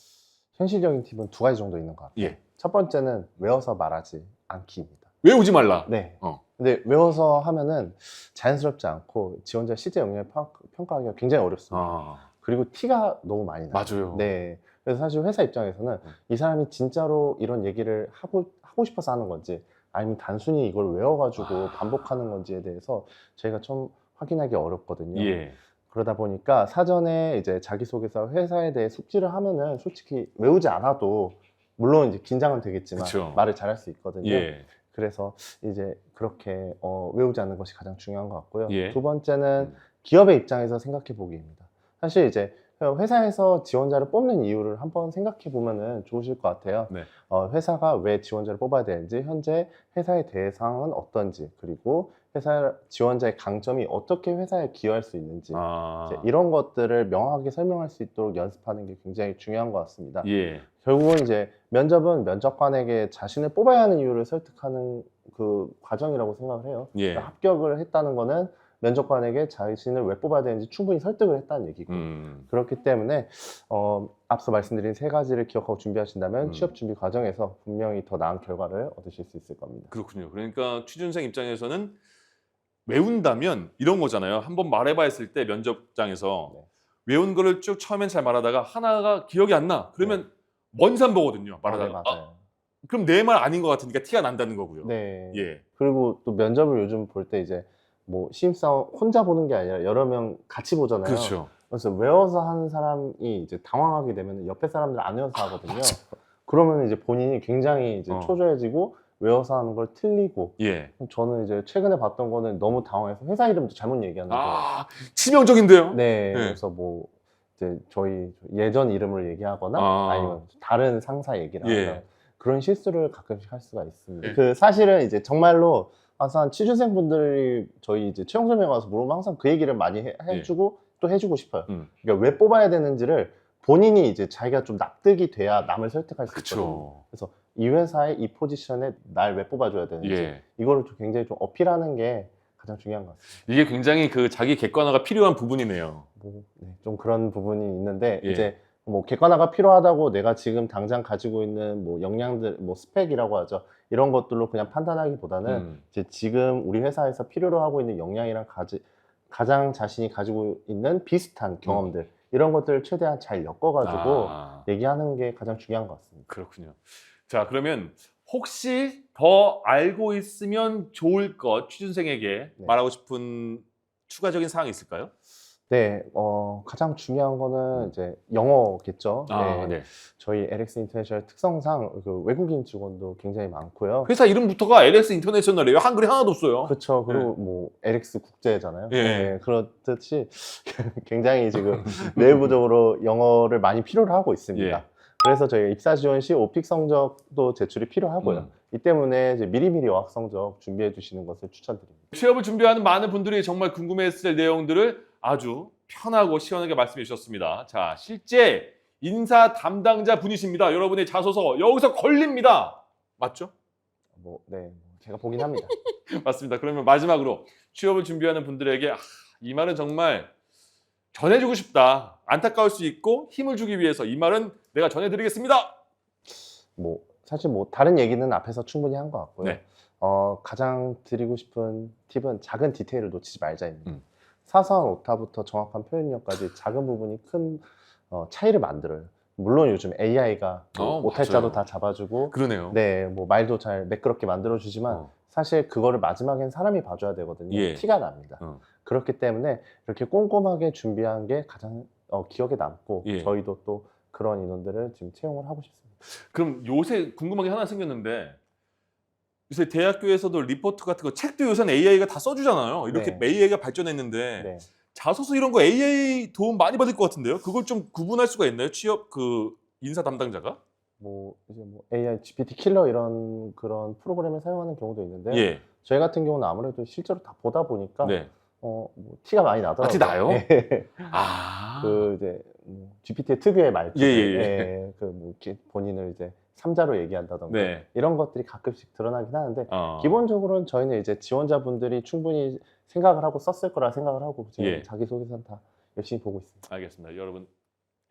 현실적인 팁은 두 가지 정도 있는 것 같아요. 예. 첫 번째는 외워서 말하지 않기입니다. 외우지 말라. 네. 어. 근데 외워서 하면은 자연스럽지 않고 지원자 실제 역량을 평가하기가 굉장히 어렵습니다. 그리고 티가 너무 많이 나요. 맞아요. 네. 그래서 사실 회사 입장에서는 이 사람이 진짜로 이런 얘기를 하고 싶어서 하는 건지 아니면 단순히 이걸 외워가지고 반복하는 건지에 대해서 저희가 좀 확인하기 어렵거든요. 예. 그러다 보니까 사전에 이제 자기소개서 회사에 대해 숙지를 하면은 솔직히 외우지 않아도 물론 이제 긴장은 되겠지만 그쵸. 말을 잘할 수 있거든요. 예. 그래서 이제 그렇게 외우지 않는 것이 가장 중요한 것 같고요. 예. 두 번째는 기업의 입장에서 생각해 보기입니다. 사실 이제 회사에서 지원자를 뽑는 이유를 한번 생각해 보면은 좋으실 것 같아요. 네. 회사가 왜 지원자를 뽑아야 되는지, 현재 회사의 대상은 어떤지, 그리고 회사 지원자의 강점이 어떻게 회사에 기여할 수 있는지 이제 이런 것들을 명확하게 설명할 수 있도록 연습하는 게 굉장히 중요한 것 같습니다. 예. 결국은 이제 면접은 면접관에게 자신을 뽑아야 하는 이유를 설득하는 그 과정이라고 생각을 해요. 예. 그러니까 합격을 했다는 거는 면접관에게 자신을 왜 뽑아야 되는지 충분히 설득을 했다는 얘기고 그렇기 때문에 앞서 말씀드린 세 가지를 기억하고 준비하신다면 취업 준비 과정에서 분명히 더 나은 결과를 얻으실 수 있을 겁니다. 그렇군요. 그러니까 취준생 입장에서는 외운다면 이런 거잖아요. 한번 말해봐 했을 때 면접장에서 네. 외운 거를 쭉 처음엔 잘 말하다가 하나가 기억이 안 나. 그러면 먼 산 보거든요. 말하다가. 네, 맞아요. 그럼 내 말 아닌 것 같으니까 티가 난다는 거고요. 네. 예. 그리고 또 면접을 요즘 볼 때 이제 뭐 신입사원 혼자 보는 게 아니라 여러 명 같이 보잖아요. 그렇죠. 그래서 외워서 하는 사람이 이제 당황하게 되면 옆에 사람들 안 외워서 하거든요. 그러면 이제 본인이 굉장히 이제 초조해지고 외워서 하는 걸 틀리고. 예. 저는 이제 최근에 봤던 거는 너무 당황해서 회사 이름도 잘못 얘기하는 거예요. 아, 치명적인데요? 네, 네. 그래서 뭐 이제 저희 예전 이름을 얘기하거나 아. 아니면 다른 상사 얘기를 예. 하거나 그런 실수를 가끔씩 할 수가 있습니다. 예. 그 사실은 이제 정말로 와서 한 취준생분들이 저희 이제 채용 설명 와서 물어보면 항상 그 얘기를 많이 해주고 또 해주고 싶어요. 그러니까 왜 뽑아야 되는지를 본인이 이제 자기가 좀 납득이 돼야 남을 설득할 수 있거든요. 그쵸. 그래서 이 회사에 이 포지션에 날 왜 뽑아줘야 되는지 예. 이거를 좀 굉장히 좀 어필하는 게 가장 중요한 것 같습니다. 이게 굉장히 그 자기 객관화가 필요한 부분이네요. 뭐, 네, 좀 그런 부분이 있는데 예. 이제 뭐 객관화가 필요하다고 내가 지금 당장 가지고 있는 뭐 역량들, 뭐 스펙이라고 하죠. 이런 것들로 그냥 판단하기보다는 이제 지금 우리 회사에서 필요로 하고 있는 역량이랑 가장 자신이 가지고 있는 비슷한 경험들 이런 것들을 최대한 잘 엮어가지고 얘기하는 게 가장 중요한 것 같습니다. 그렇군요. 자, 그러면 혹시 더 알고 있으면 좋을 것 취준생에게 네. 말하고 싶은 추가적인 사항이 있을까요? 네, 가장 중요한 거는 이제 영어겠죠. 아, 네. 네. 저희 LX 인터내셔널 특성상 그 외국인 직원도 굉장히 많고요. 회사 이름부터가 LX 인터내셔널이에요. 한글이 하나도 없어요. 그렇죠. 그리고 뭐 LX 국제잖아요. 예. 네, 그렇듯이 굉장히 지금 내부적으로 영어를 많이 필요로 하고 있습니다. 예. 그래서 저희 입사 지원 시 오픽 성적도 제출이 필요하고요. 이 때문에 이제 미리미리 어학 성적 준비해 주시는 것을 추천드립니다. 취업을 준비하는 많은 분들이 정말 궁금해했을 내용들을 아주 편하고 시원하게 말씀해 주셨습니다. 자, 실제 인사 담당자 분이십니다. 여러분의 자소서 여기서 걸립니다. 맞죠? 네, 제가 보긴 합니다. 맞습니다. 그러면 마지막으로 취업을 준비하는 분들에게 이 말은 정말 전해주고 싶다. 안타까울 수 있고 힘을 주기 위해서 이 말은 내가 전해드리겠습니다. 뭐 사실 뭐 다른 얘기는 앞에서 충분히 한 것 같고요. 네. 가장 드리고 싶은 팁은 작은 디테일을 놓치지 말자입니다. 사소한 오타부터 정확한 표현력까지 작은 부분이 큰 차이를 만들어요. 물론 요즘 AI가 오탈자도 맞아요. 다 잡아주고, 그러네요. 네, 뭐 말도 잘 매끄럽게 만들어주지만 사실 그거를 마지막엔 사람이 봐줘야 되거든요. 예. 티가 납니다. 그렇기 때문에 이렇게 꼼꼼하게 준비한 게 가장 기억에 남고 예. 저희도 또 그런 인원들을 지금 채용을 하고 싶습니다. 그럼 요새 궁금한 게 하나 생겼는데 요새 대학교에서도 리포트 같은 거 책도 요새는 AI가 다 써주잖아요. 이렇게 네. AI가 발전했는데 네. 자소서 이런 거 AI 도움 많이 받을 것 같은데요. 그걸 좀 구분할 수가 있나요? 취업 그 인사 담당자가? 뭐 이제 뭐 AI, GPT 킬러 이런 그런 프로그램을 사용하는 경우도 있는데 예. 저희 같은 경우는 아무래도 실제로 다 보다 보니까 네. 뭐 티가 많이 나더라고요. 티 나요? 네. 아. 그 이제 GPT의 특유의 말투, 예. 그뭐 본인을 이제 삼자로 얘기한다던가 네. 이런 것들이 가끔씩 드러나긴 하는데 어. 기본적으로는 저희는 이제 지원자분들이 충분히 생각을 하고 썼을 거라 생각을 하고 지금 예. 자기소개서는 다 열심히 보고 있습니다. 알겠습니다. 여러분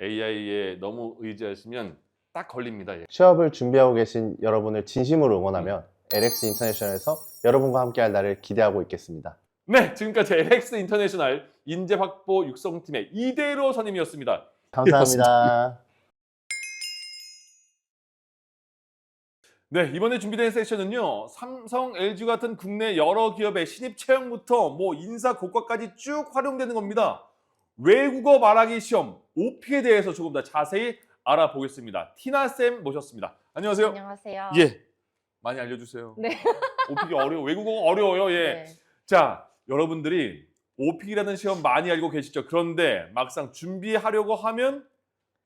AI에 너무 의지하시면 딱 걸립니다. 예. 취업을 준비하고 계신 여러분을 진심으로 응원하며 LX 인터내셔널에서 여러분과 함께할 날을 기대하고 있겠습니다. 네, 지금까지 LX 인터내셔널 인재 확보 육성팀의 이대로 선임이었습니다. 감사합니다. 네, 이번에 준비된 세션은요. 삼성, LG 같은 국내 여러 기업의 신입 채용부터 뭐 인사 고과까지 쭉 활용되는 겁니다. 외국어 말하기 시험 OP에 대해서 조금 더 자세히 알아보겠습니다. 티나쌤 모셨습니다. 안녕하세요. 안녕하세요. 예, 많이 알려주세요. 네. OP가 어려워. 외국어가 어려워요. 예. 네. 자, 여러분들이 OP라는 시험 많이 알고 계시죠? 그런데 막상 준비하려고 하면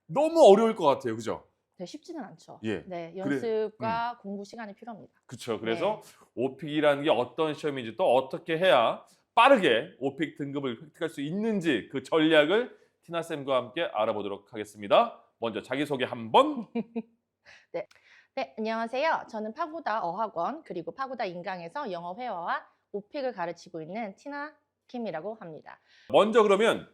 너무 어려울 것 같아요. 그죠? 네, 쉽지는 않죠. 예. 네, 연습과 공부 시간이 필요합니다. 그렇죠. 그래서 OPIC이라는 게 어떤 시험인지 또 어떻게 해야 빠르게 OPIC 등급을 획득할 수 있는지 그 전략을 티나쌤과 함께 알아보도록 하겠습니다. 먼저 자기소개 한번. 네, 안녕하세요. 저는 파고다 어학원 그리고 파고다 인강에서 영어 회화와 오픽을 가르치고 있는 티나 킴이라고 합니다. 먼저 그러면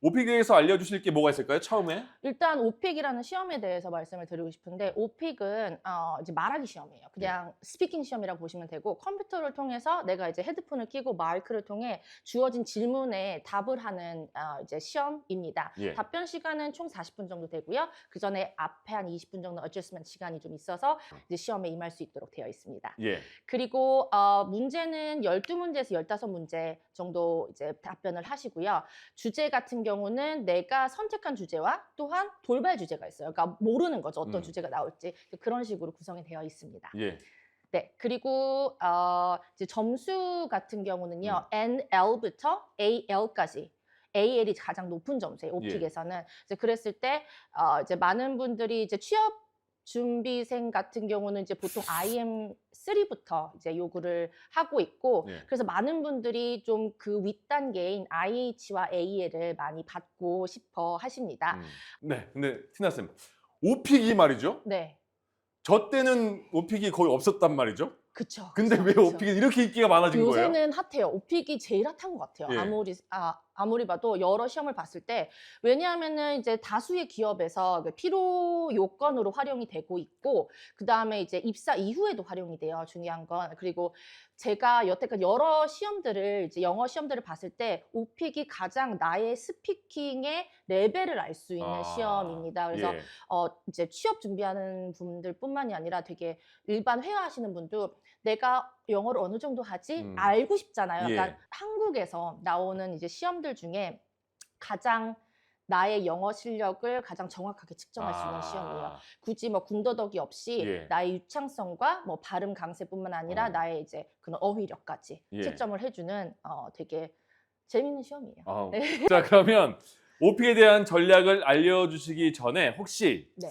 OPIC에 대해서 알려주실 게 뭐가 있을까요? 처음에? 일단 오픽이라는 시험에 대해서 말씀을 드리고 싶은데 오픽은 이제 말하기 시험이에요. 그냥 스피킹 시험이라고 보시면 되고 컴퓨터를 통해서 내가 이제 헤드폰을 끼고 마이크를 통해 주어진 질문에 답을 하는 이제 시험입니다. 예. 답변 시간은 총 40분 정도 되고요. 그 전에 앞에 한 20분 정도 어저스먼트 시간이 좀 있어서 이제 시험에 임할 수 있도록 되어 있습니다. 예. 그리고 문제는 12문제에서 15문제 정도 이제 답변을 하시고요. 주제 같은 경우는 내가 선택한 주제와 또한 돌발 주제가 있어요. 그러니까 모르는 거죠. 어떤 주제가 나올지. 그런 식으로 구성이 되어 있습니다. 예. 네, 그리고 이제 점수 같은 경우는요, 음. NL부터 AL까지. AL이 가장 높은 점수예요. 오픽에서는. 이제 그랬을 때 이제 많은 분들이 이제 취업 준비생 같은 경우는 이제 보통 IM3부터 이제 요구를 하고 있고, 예. 그래서 많은 분들이 좀 그 윗단계인 IH와 AL을 많이 받고 싶어 하십니다. 네, 근데 티나 쌤, 오픽이 말이죠. 네, 저 때는 오픽이 거의 없었단 말이죠. 그쵸. 근데 그쵸, 왜 그쵸. 오픽이 이렇게 인기가 많아진 거예요? 요새는 핫해요. 오픽이 제일 핫한 것 같아요. 예. 아무리 봐도 여러 시험을 봤을 때, 왜냐하면은 이제 다수의 기업에서 그 필요 요건으로 활용이 되고 있고, 그 다음에 이제 입사 이후에도 활용이 돼요. 중요한 건. 그리고 제가 여태까지 여러 시험들을 이제 영어 시험들을 봤을 때 오픽이 가장 나의 스피킹의 레벨을 알 수 있는 시험입니다. 그래서 예. 이제 취업 준비하는 분들뿐만이 아니라 되게 일반 회화하시는 분도 내가 영어를 어느 정도 하지 알고 싶잖아요. 예. 그러니까 한국에서 나오는 이제 시험들 중에 가장 나의 영어 실력을 가장 정확하게 측정할 수 있는 시험이에요. 굳이 뭐 군더더기 없이 예. 나의 유창성과 뭐 발음 강세뿐만 아니라 나의 이제 그런 어휘력까지 예. 채점을 해주는 되게 재밌는 시험이에요. 아우. 네. 자, 그러면 오픽에 대한 전략을 알려주시기 전에 혹시 네.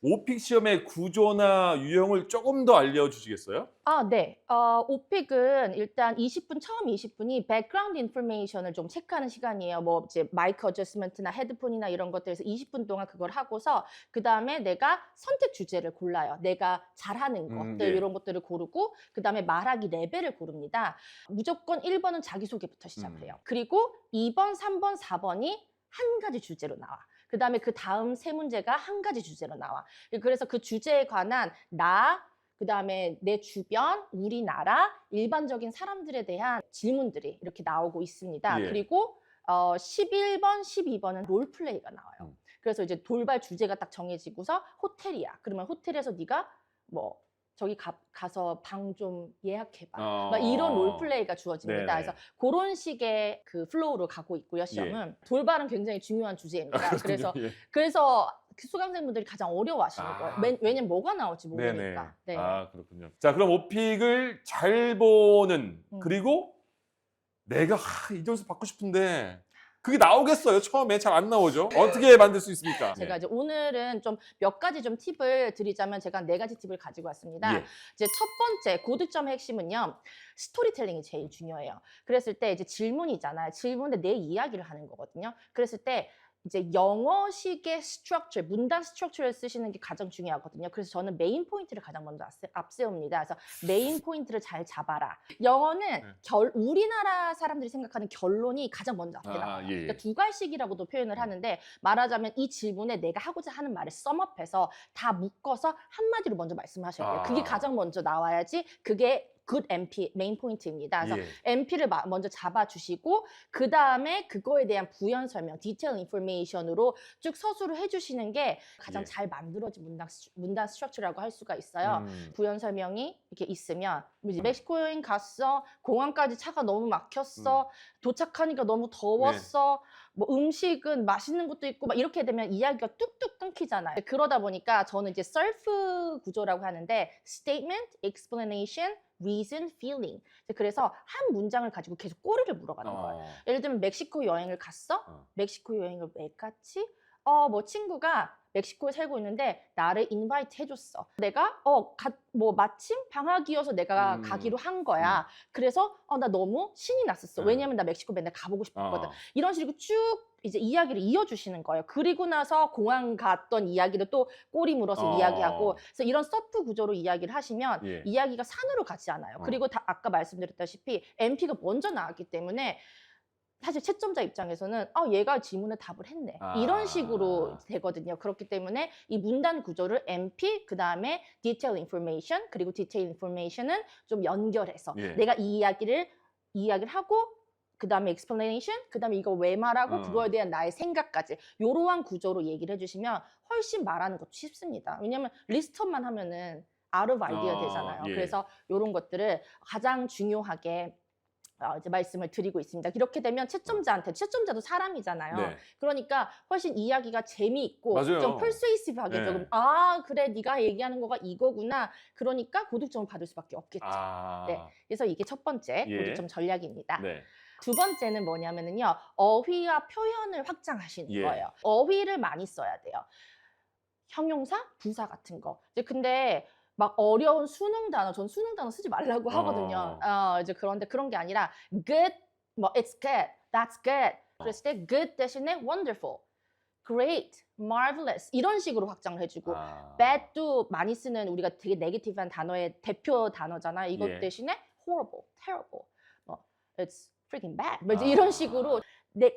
오픽 시험의 구조나 유형을 조금 더 알려주시겠어요? 네. 오픽은 일단 20분, 처음 20분이 백그라운드 인포메이션을 좀 체크하는 시간이에요. 뭐 이제 마이크 어저스먼트나 헤드폰이나 이런 것들에서 20분 동안 그걸 하고서 그다음에 내가 선택 주제를 골라요. 내가 잘하는 것들 예. 이런 것들을 고르고 그다음에 말하기 레벨을 고릅니다. 무조건 1번은 자기소개부터 시작을 해요. 그리고 2번, 3번, 4번이 한 가지 주제로 나와. 그다음에 그 다음 세 문제가 한 가지 주제로 나와. 그래서 그 주제에 관한 그다음에 내 주변, 우리나라, 일반적인 사람들에 대한 질문들이 이렇게 나오고 있습니다. 예. 그리고 11번, 12번은 롤플레이가 나와요. 그래서 이제 돌발 주제가 딱 정해지고서 호텔이야. 그러면 호텔에서 네가 뭐 저기 가서 방 좀 예약해봐. 막 이런 롤플레이가 주어집니다. 네네. 그래서 그런 식의 그 플로우로 가고 있고요, 시험은. 돌발은 굉장히 중요한 주제입니다. 그래서 예. 그 수강생분들이 가장 어려워하시는 거예요. 왜냐면 뭐가 나올지 네네. 모르니까. 네. 그렇군요. 자, 그럼 오픽을 잘 보는 그리고 내가 이 점수 받고 싶은데 그게 나오겠어요? 처음에 잘 안 나오죠? 어떻게 만들 수 있습니까? 제가 이제 오늘은 좀 몇 가지 좀 팁을 드리자면 제가 4가지 팁을 가지고 왔습니다. 예. 이제 첫 번째 고득점의 핵심은요. 스토리텔링이 제일 중요해요. 그랬을 때 이제 질문이잖아요. 질문에 내 이야기를 하는 거거든요. 그랬을 때 이제 영어식의 스트럭처, 문단 스트럭처를 쓰시는 게 가장 중요하거든요. 그래서 저는 메인 포인트를 가장 먼저 앞세웁니다. 그래서 메인 포인트를 잘 잡아라. 영어는 우리나라 사람들이 생각하는 결론이 가장 먼저 앞에 나와요. 예. 그러니까 두괄식이라고도 표현을 하는데 말하자면 이 질문에 내가 하고자 하는 말을 썸업해서 다 묶어서 한마디로 먼저 말씀하셔야 돼요. 그게 가장 먼저 나와야지 그게 good MP, 메인 포인트입니다. 그래서 MP를 먼저 잡아주시고 그 다음에 그거에 대한 부연 설명, 디테일 인포메이션으로 쭉 서술을 해주시는 게 가장 잘 만들어진 문단 스트럭처라고 할 수가 있어요. 부연 설명이 이렇게 있으면 이제 멕시코 여행 갔어, 공항까지 차가 너무 막혔어, 도착하니까 너무 더웠어, 뭐 음식은 맛있는 것도 있고 막 이렇게 되면 이야기가 뚝뚝 끊기잖아요. 그러다 보니까 저는 이제 셀프 구조라고 하는데 statement, explanation, reason, feeling. 그래서 한 문장을 가지고 계속 꼬리를 물어가는 거예요. 예를 들면 멕시코 여행을 갔어? 멕시코 여행을 왜 갔지? 뭐 친구가 멕시코에 살고 있는데 나를 인바이트 해줬어. 내가 뭐 마침 방학이어서 내가 가기로 한 거야. 그래서 나 너무 신이 났었어. 왜냐면 나 멕시코 맨날 가보고 싶었거든. 이런 식으로 쭉 이제 이야기를 이어주시는 거예요. 그리고 나서 공항 갔던 이야기를 또 꼬리 물어서 이야기하고. 그래서 이런 서프 구조로 이야기를 하시면 이야기가 산으로 가지 않아요. 그리고 아까 말씀드렸다시피 MP가 먼저 나왔기 때문에 사실 채점자 입장에서는 얘가 질문에 답을 했네. 이런 식으로 되거든요. 그렇기 때문에 이 문단 구조를 MP, 그다음에 Detail Information, 그리고 Detail Information은 좀 연결해서 내가 이 이야기를 하고 그다음에 explanation, 그다음에 이거 왜 말하고 그거에 대한 나의 생각까지 이러한 구조로 얘기를 해주시면 훨씬 말하는 것도 쉽습니다. 왜냐하면 리스트업만 하면은 out of idea 되잖아요. 그래서 이런 것들을 가장 중요하게 이제 말씀을 드리고 있습니다. 이렇게 되면 채점자도 사람이잖아요. 네. 그러니까 훨씬 이야기가 재미있고 맞아요. 좀 persuasive하게 네. 조금 그래 네가 얘기하는 거가 이거구나. 그러니까 고득점을 받을 수밖에 없겠죠. 네. 그래서 이게 첫 번째 예. 고득점 전략입니다. 네. 두 번째는 뭐냐면은요. 어휘와 표현을 확장하시는 예. 거예요. 어휘를 많이 써야 돼요. 형용사, 부사 같은 거. 이제 근데 막 어려운 수능 단어, 전 수능 단어 쓰지 말라고 하거든요. 이제 그런데 그런 게 아니라 good, 뭐 it's good, that's good. 그랬을 때 good 대신에 wonderful, great, marvelous 이런 식으로 확장을 해주고 bad도 많이 쓰는 우리가 되게 네거티브한 단어의 대표 단어잖아요. 이것 예. 대신에 horrible, terrible, 뭐 it's freaking bad, 뭐 이제 이런 식으로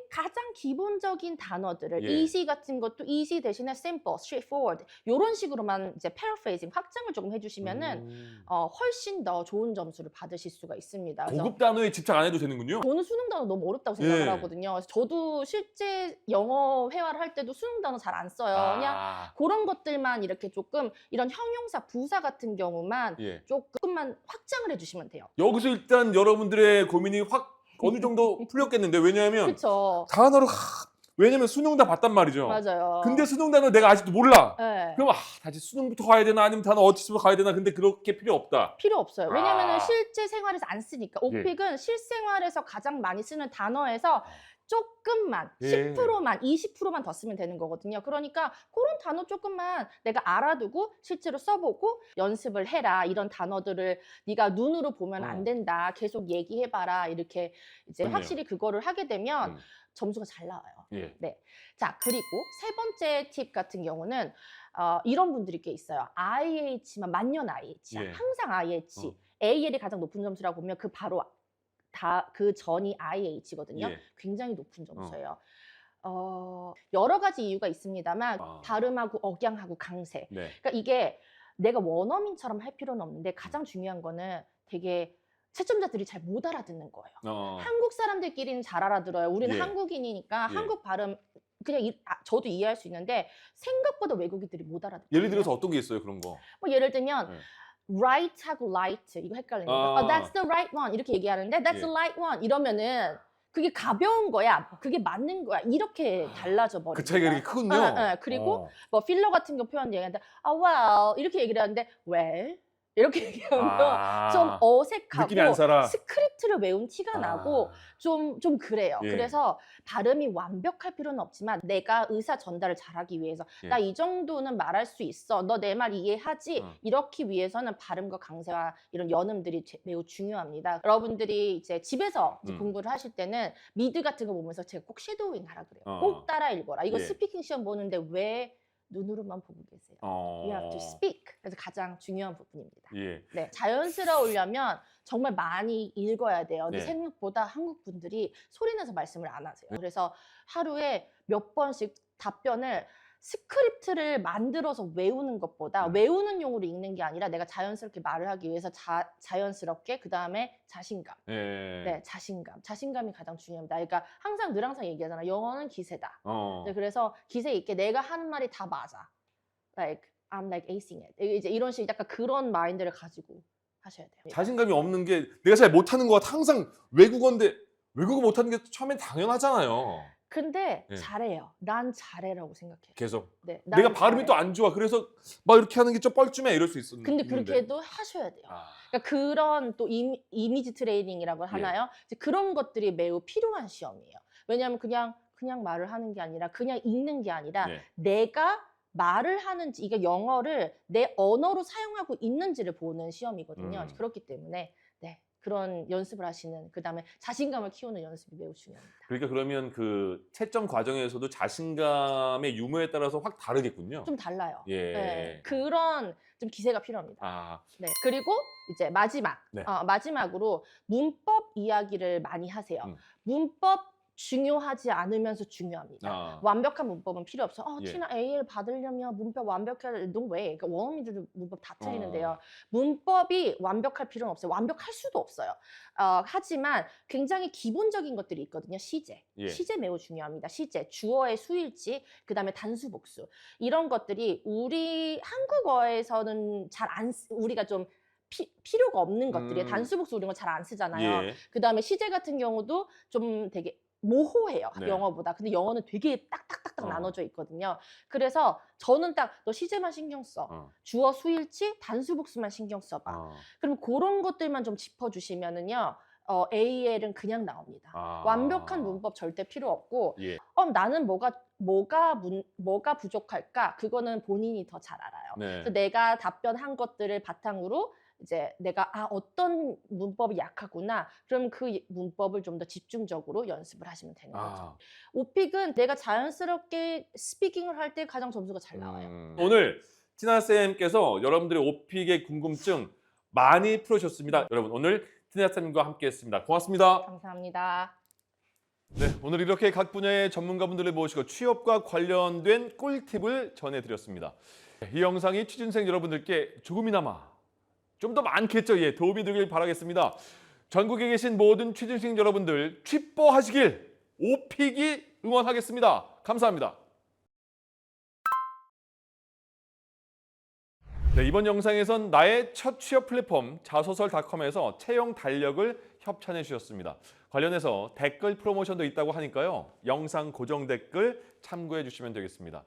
가장 기본적인 단어들을 예. easy 같은 것도 easy 대신에 simple, straightforward 이런 식으로만 이제 paraphrasing 확장을 조금 해주시면은 훨씬 더 좋은 점수를 받으실 수가 있습니다. 그래서 고급 단어에 집착 안 해도 되는군요. 저는 수능 단어 너무 어렵다고 생각을 예. 하거든요. 그래서 저도 실제 영어 회화를 할 때도 수능 단어 잘 안 써요. 그냥 그런 것들만 이렇게 조금 이런 형용사, 부사 같은 경우만 예. 조금만 확장을 해주시면 돼요. 여기서 일단 여러분들의 고민이 확 어느 정도 풀렸겠는데 왜냐하면 그렇죠. 단어를 왜냐면 수능 다 봤단 말이죠. 맞아요. 근데 수능 단어 내가 아직도 몰라. 네. 그럼 다시 수능부터 가야 되나 아니면 단어 어디서부터 가야 되나 근데 그렇게 필요 없다. 필요 없어요. 왜냐면은 아. 실제 생활에서 안 쓰니까. 오픽은 실생활에서 가장 많이 쓰는 단어에서 조금만, 예. 10%만, 20%만 더 쓰면 되는 거거든요. 그러니까 그런 단어 조금만 내가 알아두고 실제로 써보고 연습을 해라. 이런 단어들을 네가 눈으로 보면 안 된다. 계속 얘기해봐라. 이렇게 이제 그렇네요. 확실히 그거를 하게 되면 점수가 잘 나와요. 예. 네. 자, 그리고 세 번째 팁 같은 경우는 이런 분들이 꽤 있어요. IH만 만년 IH야. 예. 항상 IH. AL이 가장 높은 점수라고 보면 그 바로 그 전이 IH거든요. 예. 굉장히 높은 점수예요. 여러 가지 이유가 있습니다만 발음하고 억양하고 강세. 네. 그러니까 이게 내가 원어민처럼 할 필요는 없는데 가장 중요한 거는 되게 채점자들이 잘 못 알아듣는 거예요. 한국 사람들끼리는 잘 알아들어요. 우리는 예. 한국인이니까 예. 한국 발음 그냥 저도 이해할 수 있는데 생각보다 외국인들이 못 알아듣어요. 예를 들어서 어떤 게 있어요 그런 거? 뭐 예를 들면 네. right하고 light 이거 헷갈리는 거예요. That's the right one 이렇게 얘기하는데 that's the right one 이러면은 그게 가벼운 거야. 그게 맞는 거야. 이렇게 달라져 버려요. 그 차이가 이렇게 크군요. 그리고 뭐 필러 같은 거 표현 얘기하는데 well 이렇게 얘기를 하는데 well 이렇게 얘기하면 좀 어색하고 느낌이 안 살아. 스크립트를 외운 티가 나고 좀 그래요. 예. 그래서 발음이 완벽할 필요는 없지만 내가 의사 전달을 잘하기 위해서 예. 나 이 정도는 말할 수 있어. 너 내 말 이해하지? 이렇게 위해서는 발음과 강세와 이런 연음들이 매우 중요합니다. 여러분들이 이제 집에서 이제 공부를 하실 때는 미드 같은 거 보면서 제가 꼭 섀도우잉 하라 그래요. 꼭 따라 읽어라. 이거 예. 스피킹 시험 보는데 왜 눈으로만 보고 계세요? You have to speak. 그래서 가장 중요한 부분입니다. 예. 네, 자연스러우려면 정말 많이 읽어야 돼요. 근데 네. 생각보다 한국 분들이 소리내서 말씀을 안 하세요. 그래서 하루에 몇 번씩 답변을 스크립트를 만들어서 외우는 것보다 외우는 용으로 읽는 게 아니라 내가 자연스럽게 말을 하기 위해서 자연스럽게 그 다음에 자신감. 예. 네, 자신감. 자신감이 가장 중요합니다. 그러니까 항상 늘 항상 얘기하잖아. 영어는 기세다. 네, 그래서 기세 있게 내가 하는 말이 다 맞아. Like I'm like acing it. 이제 이런 식 약간 그런 마인드를 가지고 하셔야 돼요. 자신감이 없는 게 내가 잘 못하는 것 같아. 항상 외국어인데 외국어 못하는 게 처음엔 당연하잖아요. 근데 예. 잘해요. 난 잘해라고 생각해요. 계속. 네, 내가 난 발음이 잘해. 또 안 좋아. 그래서 막 이렇게 하는 게 좀 뻘쭘해 이럴 수 있었는데. 근데 그렇게 해도 하셔야 돼요. 그러니까 그런 또 이미지 트레이닝이라고 하나요? 이제 그런 것들이 매우 필요한 시험이에요. 왜냐하면 그냥 말을 하는 게 아니라 그냥 읽는 게 아니라 예. 내가 말을 하는지 이게 영어를 내 언어로 사용하고 있는지를 보는 시험이거든요. 그렇기 때문에 네, 그런 연습을 하시는 그다음에 자신감을 키우는 연습이 매우 중요합니다. 그러니까 그러면 그 채점 과정에서도 자신감의 유무에 따라서 확 다르겠군요. 좀 달라요. 예. 네, 그런 좀 기세가 필요합니다. 네, 그리고 이제 마지막 네. 마지막으로 문법 이야기를 많이 하세요. 문법 중요하지 않으면서 중요합니다. 완벽한 문법은 필요 없어. 예. 티나 AL 받으려면 문법 완벽해야 돼. No way. 그러니까 원어민들도 문법 다 틀리는데요. 문법이 완벽할 필요는 없어요. 완벽할 수도 없어요. 하지만 굉장히 기본적인 것들이 있거든요. 시제. 예. 시제 매우 중요합니다. 시제, 주어의 수일치, 그다음에 단수 복수. 이런 것들이 우리 한국어에서는 우리가 좀 필요가 없는 것들이에요. 음. 단수복수 우리 건 잘 안 쓰잖아요. 예. 그다음에 시제 같은 경우도 좀 되게 모호해요. 네. 영어보다. 근데 영어는 되게 딱딱딱딱 어. 나눠져 있거든요. 그래서 저는 딱 너 시제만 신경 써. 어. 주어 수일치 단수복수만 신경 써봐. 어. 그럼 그런 것들만 좀 짚어주시면은요. AL은 그냥 나옵니다. 아. 완벽한 문법 절대 필요 없고 예. 나는 뭐가 부족할까? 그거는 본인이 더 잘 알아요. 네. 그래서 내가 답변한 것들을 바탕으로 이제 내가 어떤 문법이 약하구나. 그럼 그 문법을 좀 더 집중적으로 연습을 하시면 되는 거죠. 아. 오픽은 내가 자연스럽게 스피킹을 할 때 가장 점수가 잘 나와요. 오늘 티나 쌤께서 여러분들의 오픽의 궁금증 많이 풀어주셨습니다. 여러분 오늘 티나 쌤과 함께했습니다. 고맙습니다. 감사합니다. 네, 오늘 이렇게 각 분야의 전문가분들을 모시고 취업과 관련된 꿀팁을 전해드렸습니다. 이 영상이 취준생 여러분들께 조금이나마 좀 더 많겠죠. 예, 도움이 되길 바라겠습니다. 전국에 계신 모든 취준생 여러분들 취뽀하시길 오픽이 응원하겠습니다. 감사합니다. 네, 이번 영상에선 나의 첫 취업 플랫폼 자소설닷컴에서 채용 달력을 협찬해 주셨습니다. 관련해서 댓글 프로모션도 있다고 하니까요. 영상 고정 댓글 참고해 주시면 되겠습니다.